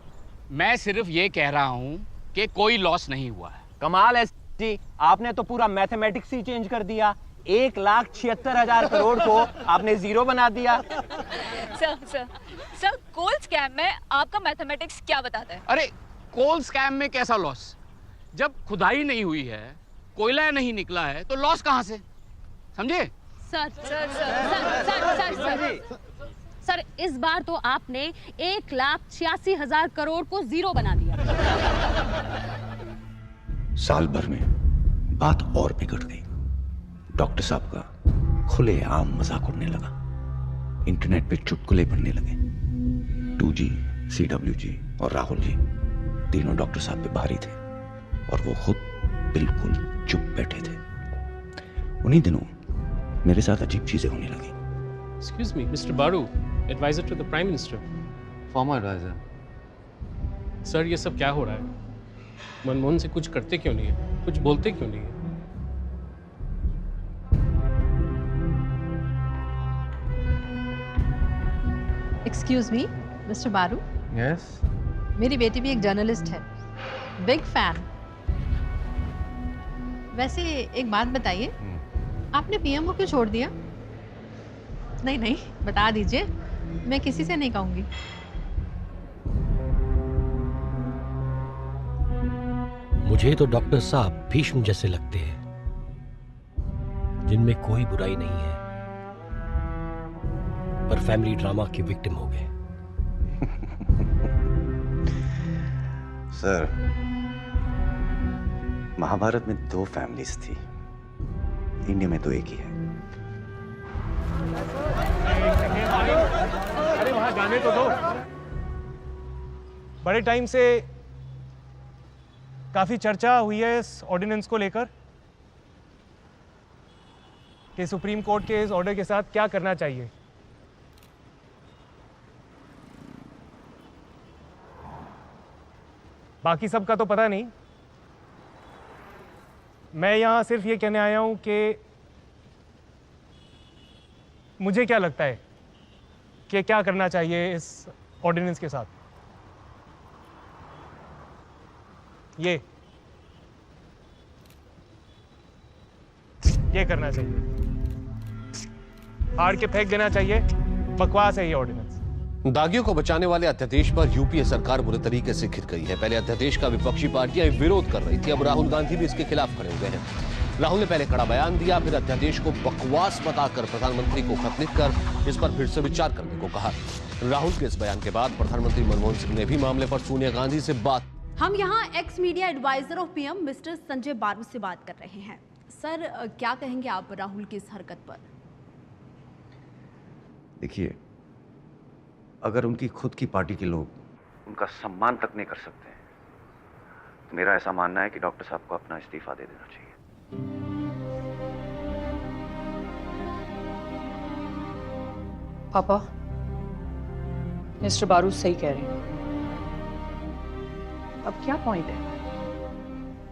मैं सिर्फ ये कह रहा हूं कि कोई लॉस नहीं हुआ है। कमाल है जी, आपने तो पूरा मैथमेटिक्स ही चेंज कर दिया। 1,76,000 करोड़ को आपने जीरो बना दिया। सर, कोल स्कैम में आपका मैथमेटिक्स क्या बताता है? अरे, कोल स्कैम में कैसा लॉस? जब खुदाई नहीं हुई है, कोयला नहीं निकला है, तो लॉस कहां से? समझे? सर इस बार तो आपने 1,86,000 करोड़ को जीरो बना दिया। साल भर में बात और बिगड़ गई। डॉक्टर साहब का खुलेआम मजाक उड़ने लगा, इंटरनेट पे चुटकुले बनने लगे। 2G, CWG और राहुल जी तीनों डॉक्टर साहब पे भारी थे और वो खुद बिल्कुल चुप बैठे थे। उन्हीं दिनों मेरे साथ अजीब चीजें होने लगी। Excuse me, Mr. Baru, advisor to the Prime Minister. Former advisor. Sir ये सब क्या हो रहा है? मनमोहन से कुछ करते क्यों नहीं है? कुछ बोलते क्यों नहीं है? Excuse me, Mr. Baru. Yes. मेरी बेटी भी एक जर्नलिस्ट है, बिग फैन। वैसे एक बात बताइए, आपने पीएमओ क्यों छोड़ दिया? नहीं नहीं, बता दीजिए, मैं किसी से नहीं कहूंगी। मुझे तो डॉक्टर साहब भीष्म जैसे लगते हैं, जिनमें कोई बुराई नहीं है, पर फैमिली ड्रामा के विक्टिम हो गए। सर, महाभारत में 2 फैमिलीज थी, इंडिया में तो एक ही है। अरे वहां जाने तो दो। बड़े टाइम से काफी चर्चा हुई है इस ऑर्डिनेंस को लेकर कि सुप्रीम कोर्ट के इस ऑर्डर के साथ क्या करना चाहिए। बाकी सब का तो पता नहीं, मैं यहां सिर्फ ये कहने आया हूं कि मुझे क्या लगता है कि क्या करना चाहिए इस ऑर्डिनेंस के साथ। ये करना चाहिए, हार के फेंक देना चाहिए। बकवास है ये ऑर्डिनेंस। दागियों को बचाने वाले अध्यादेश पर यूपीए सरकार बुरे तरीके से घिर गई है। पहले अध्यादेश का विपक्षी पार्टियां विरोध कर रही थी, अब राहुल गांधी भी इसके खिलाफ खड़े हुए हैं। राहुल ने पहले कड़ा बयान दिया, फिर अध्यादेश को बकवास बताकर प्रधानमंत्री को खत लिखकर इस पर फिर से विचार करने को कहा। राहुल के इस बयान के बाद प्रधानमंत्री मनमोहन सिंह ने भी मामले पर सोनिया गांधी से बात। हम यहाँ ex media adviser of PM mister Sanjay Baru से बात कर रहे हैं। सर क्या कहेंगे आप राहुल की इस हरकत पर? देखिए, अगर उनकी खुद की पार्टी के लोग उनका सम्मान तक नहीं कर सकते हैं, तो मेरा ऐसा मानना है कि डॉक्टर साहब को अपना इस्तीफा दे देना चाहिए। पापा, मिस्टर बारू सही कह रहे हैं। अब क्या पॉइंट है?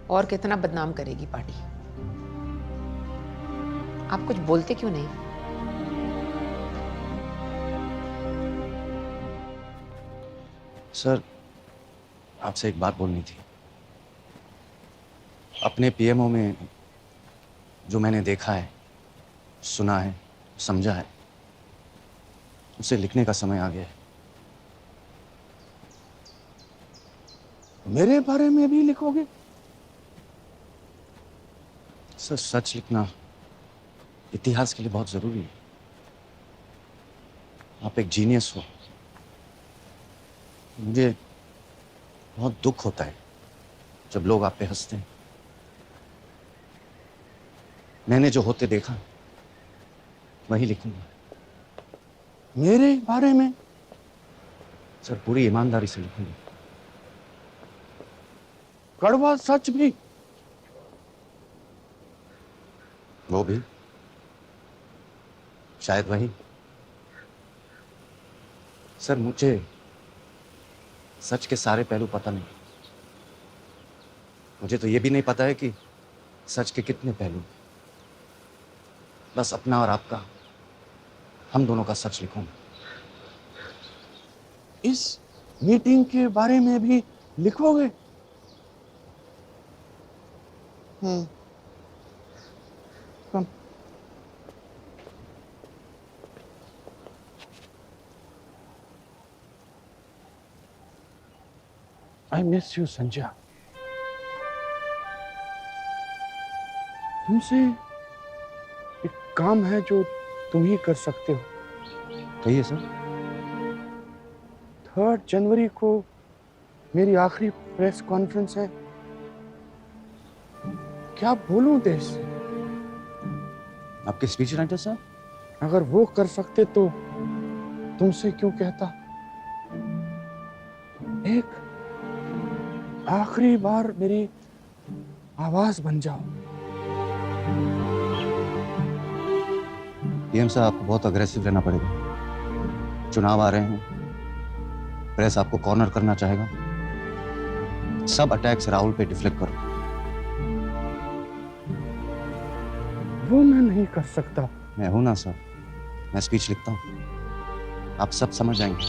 और कितना बदनाम करेगी पार्टी? आप कुछ बोलते क्यों नहीं? सर, आपसे एक बात बोलनी थी। अपने पीएमओ में जो मैंने देखा है, सुना है, समझा है, उसे लिखने का समय आ गया है। मेरे बारे में भी लिखोगे? सर, सच लिखना इतिहास के लिए बहुत जरूरी है। आप एक जीनियस हो। मुझे बहुत दुख होता है जब लोग आप पे हंसते हैं। मैंने जो होते देखा वही लिखूंगा। मेरे बारे में? सर, पूरी ईमानदारी से लिखूंगा। कड़वा सच भी? वो भी? शायद वही। सर, मुझे सच के सारे पहलू पता नहीं। मुझे तो ये भी नहीं पता है कि सच के कितने पहलू। बस अपना और आपका, हम दोनों का सच लिखूंगा। इस मीटिंग के बारे में भी लिखोगे? कम। I miss you, Sanjay. तुमसे एक काम है जो तुम ही कर सकते हो। कहिए सर। 3 जनवरी को मेरी आखिरी प्रेस कॉन्फ्रेंस है। क्या बोलूं देश से? आपके स्पीच राइटर साहब? अगर वो कर सकते तो तुमसे क्यों कहता? एक आखिरी बार मेरी आवाज बन जाओ। पीएम साहब, आपको बहुत अग्रेसिव रहना पड़ेगा। चुनाव आ रहे हैं, प्रेस आपको कॉर्नर करना चाहेगा। सब अटैक्स राहुल पे डिफ्लेक्ट करो। वो मैं नहीं कर सकता। मैं हूं ना सर, मैं स्पीच लिखता हूं, आप सब समझ जाएंगे।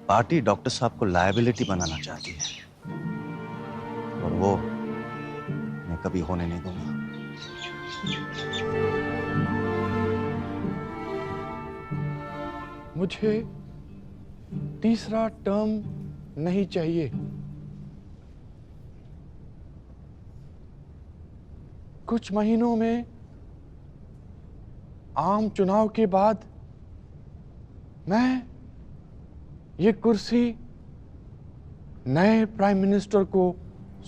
पार्टी डॉक्टर साहब को लायबिलिटी बनाना चाहती है और वो मैं कभी होने नहीं दूंगा। मुझे तीसरा टर्म नहीं चाहिए। कुछ महीनों में आम चुनाव के बाद मैं ये कुर्सी नए प्राइम मिनिस्टर को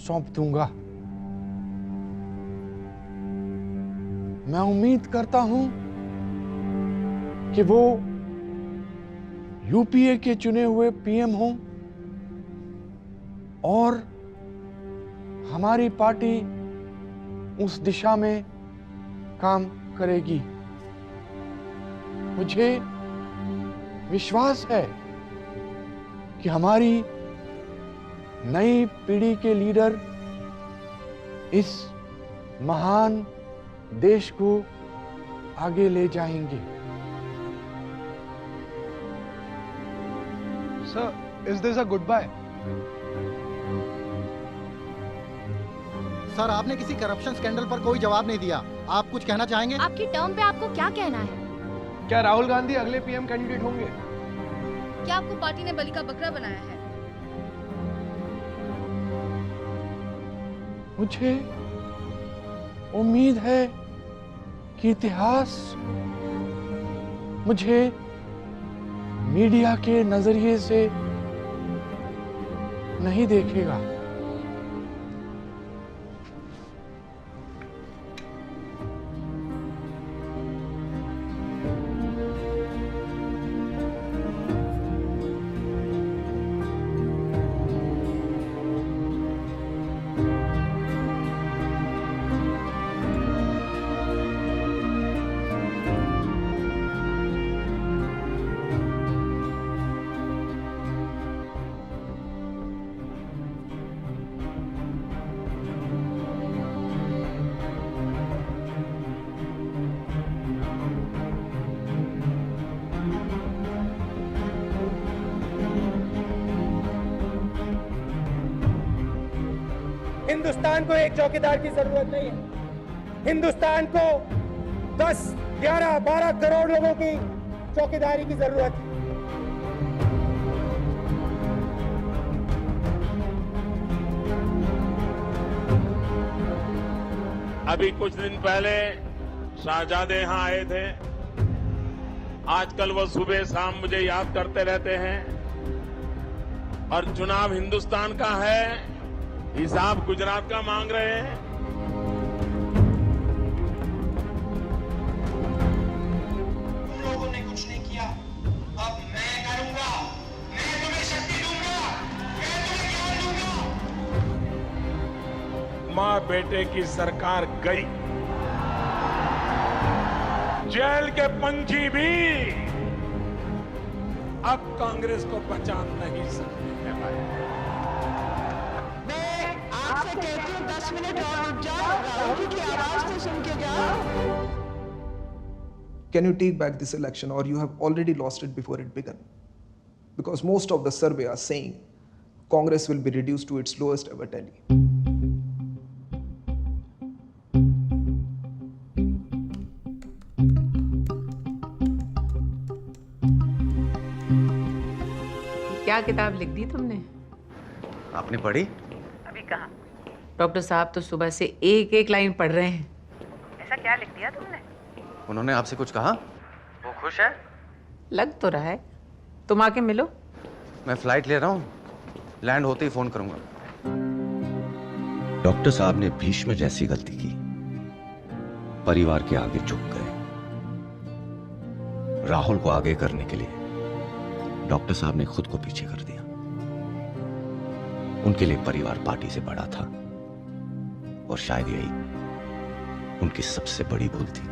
सौंप दूंगा। मैं उम्मीद करता हूं कि वो यूपीए के चुने हुए पीएम हों और हमारी पार्टी उस दिशा में काम करेगी। मुझे विश्वास है कि हमारी नई पीढ़ी के लीडर इस महान देश को आगे ले जाएंगे। Sir, is this a goodbye? Sir, आपने किसी करप्शन स्कैंडल पर कोई जवाब नहीं दिया। आप कुछ कहना चाहेंगे? आपकी टर्म पे आपको क्या कहना है? क्या राहुल गांधी अगले पीएम कैंडिडेट होंगे? क्या आपको पार्टी ने बलि का बकरा बनाया है? मुझे उम्मीद है कि इतिहास मुझे मीडिया के नजरिए से नहीं देखेगा। हिंदुस्तान को एक चौकीदार की जरूरत नहीं है। हिंदुस्तान को 10, 11, 12 करोड़ लोगों की चौकीदारी की जरूरत है। अभी कुछ दिन पहले शाहजादे यहाँ आए थे। आजकल वो सुबह शाम मुझे याद करते रहते हैं। और चुनाव हिंदुस्तान का है, हिसाब गुजरात का मांग रहे हैं। तुम लोगों ने कुछ नहीं किया, अब मैं करूंगा। मैं तुम्हें शक्ति दूंगा, मैं तुम्हें ज्ञान दूंगा। मां बेटे की सरकार गई, जेल के पंछी भी अब कांग्रेस को पहचान नहीं सकते हैं भाई। आपसे कहती हूँ 10 मिनट और रुक जाओ, राहुल की आवाज तो सुन के जाओ। Can you take back this election, or you have already lost it before it began? Because most of the survey are saying Congress will be reduced to its lowest ever tally. क्या किताब लिख दी तुमने? आपने पढ़ी? अभी कहाँ? Doctor साहब तो सुबह से एक एक लाइन पढ़ रहे हैं। ऐसा क्या लिख दिया तुमने? उन्होंने आपसे कुछ कहा? वो खुश है? लग तो रहा है। तुम आके मिलो। मैं फ्लाइट ले रहा हूँ, लैंड होते ही फोन करूंगा। डॉक्टर साहब ने भीष्म जैसी गलती की, परिवार के आगे झुक गए। राहुल को आगे करने के लिए डॉक्टर साहब ने खुद को पीछे कर दिया। उनके लिए परिवार पार्टी से बड़ा था और शायद यही उनकी सबसे बड़ी भूल थी।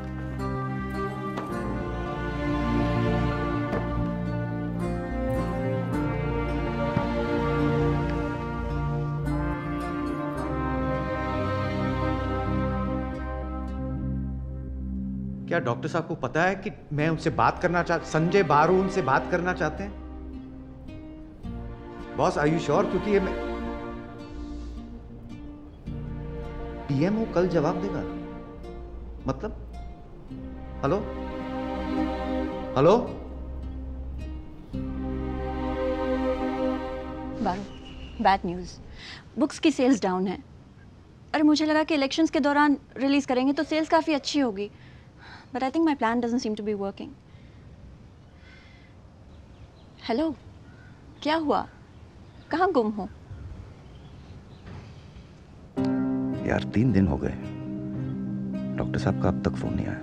क्या डॉक्टर साहब को पता है कि मैं उनसे बात करना संजय बारू उनसे बात करना चाहते हैं? Boss, are you sure? क्योंकि ये पीएमओ कल जवाब देगा। मतलब hello hello Baru, bad news. Books की सेल्स डाउन है। अरे मुझे लगा कि इलेक्शंस के दौरान रिलीज करेंगे तो सेल्स काफ़ी अच्छी होगी, but I think my plan doesn't seem to be working. Hello, क्या हुआ? कहाँ गुम हो? यार 3 दिन हो गए, डॉक्टर साहब का अब तक फोन नहीं आया।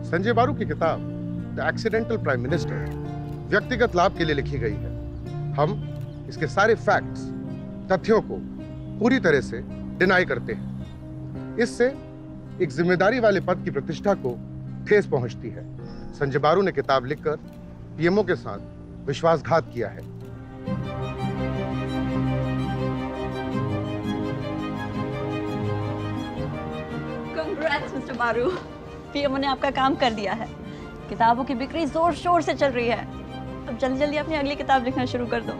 संजय बारू की किताब द एक्सीडेंटल प्राइम मिनिस्टर व्यक्तिगत लाभ के लिए लिखी गई है। हम इसके सारे फैक्ट्स, तथ्यों को पूरी तरह से डिनाई करते हैं। इससे एक जिम्मेदारी वाले पद की प्रतिष्ठा को ठेस पहुंचती है। संजय बारू ने किताब लिखकर पीएमओ के साथ विश्वासघात किया है। कांग्रेट्स मिस्टर बारू, पीएमओ ने आपका काम कर दिया है। किताबों की बिक्री जोर शोर से चल रही है। अब जल्दी जल्दी अपनी अगली किताब लिखना शुरू कर दो।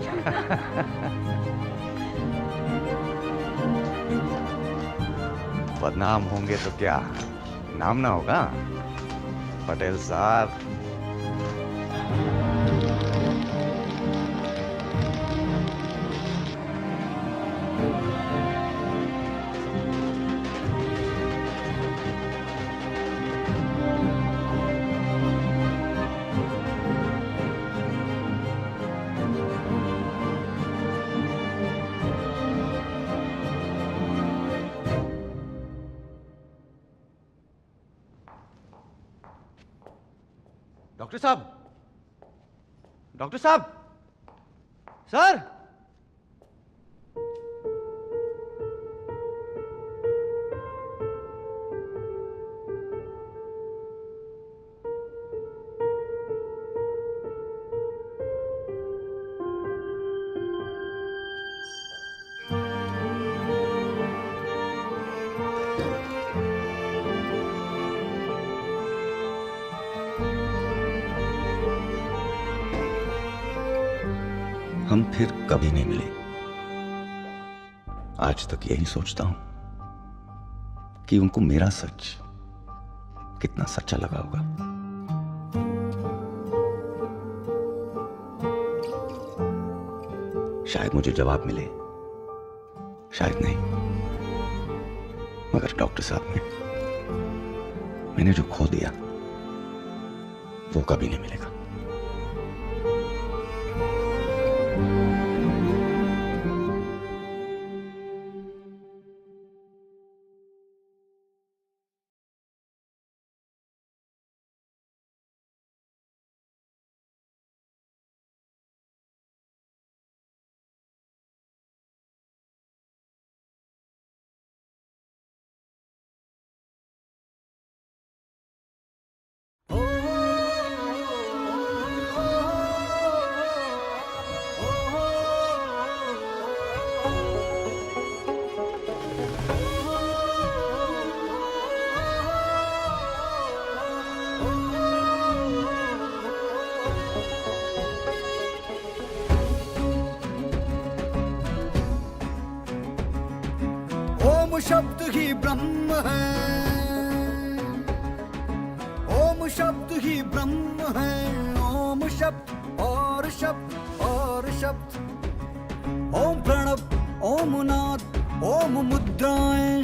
बदनाम होंगे तो क्या, नाम ना होगा? पटेल साहब। डॉक्टर साहब, डॉक्टर साहब, सर। हम फिर कभी नहीं मिले। आज तक यही सोचता हूं कि उनको मेरा सच कितना सच्चा लगा होगा। शायद मुझे जवाब मिले, शायद नहीं, मगर डॉक्टर साहब मैंने जो खो दिया वो कभी नहीं मिलेगा। ओम शब्द ही ब्रह्म है, ओम शब्द ही ब्रह्म है। ओम शब्द और शब्द और शब्द, ओम प्रणव, ओम नाद, ओम मुद्राएं,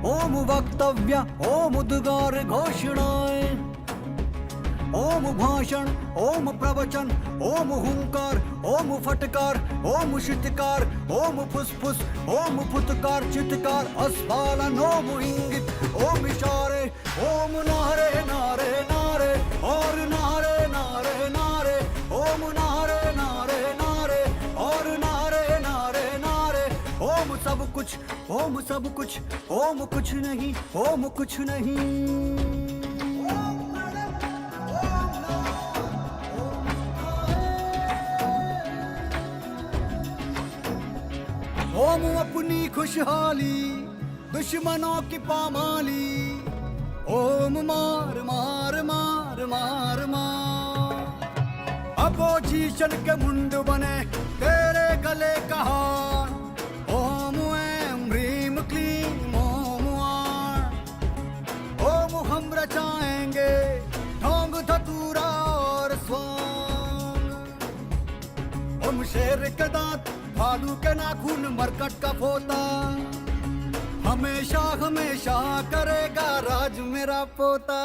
ओम वक्तव्य, ओम उद्गार घोषणाएं, ओम भाषण, ओम प्रवचन, ओम हुंकार, ओम फटकार, ओम शितकार, ओम फुसफुस, ओम फुतकार, चित्कार, अस्फालन, ओम इंगित, ओम इशारे, ओम नारे नारे नारे और नारे नारे नारे, ओम नारे नारे नारे और नारे नारे नारे, ओम सब कुछ, ओम सब कुछ, ओम कुछ नहीं, ओम कुछ नहीं। ओम अपनी खुशहाली दुश्मनों की पामाली, ओम मार मार मार मार मार, अपोजिशन के मुंड बने तेरे गले का हार, ओम ऐम ह्रीम क्लीम ओम आर, ओम हम रचाएंगे ढोंग धतूरा और स्वांग, ओम शेर के दांत भालू के नाखून मरकट का पोता, हमेशा हमेशा करेगा राज मेरा पोता।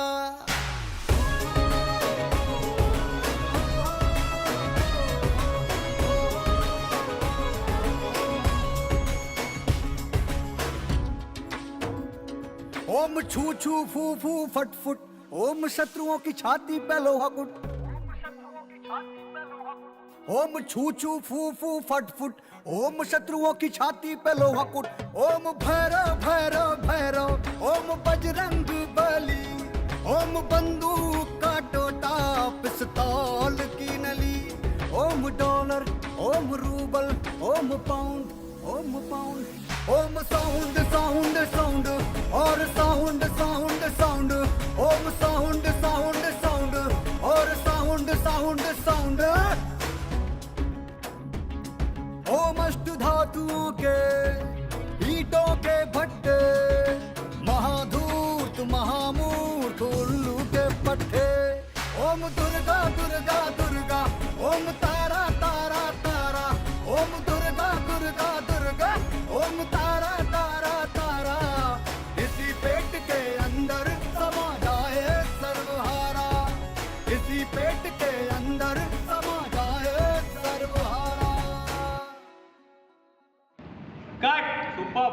ओम छू छू फू फू फट फुट, ओम शत्रुओं की छाती पे लोहा कुट, ओम छू छू फू फू फट फुट, ओम शत्रुओं की छाती पे लोहा कुट, ओम भैरव भैरव भैरव, ओम बजरंग बली, ओम बंदूक का टोटा पिस्तौल की नली, ओम डॉलर, ओम रूबल, ओम पाउंड, ओम पाउंड, ओम साउंड साउंड साउंड और साउंड साउंड साउंड, ओम साउंड साउंड साउंड और साउंड साउंड साउंड, ओम अष्ट धातुओं के ईटों के भट्टे, महाधूर्त महामूर्त उल्लू के पट्टे, ओम दुर्गा दुर्गा दुर्गा, ओम तारा तारा तारा, ओम दुर्गा दुर्गा दुर्गा, ओम तारा तारा तारा, इसी पेट के अंदर समा जाए सर्वहारा, इसी पेट के अंदर समा जाए सर्वहारा। Cut super.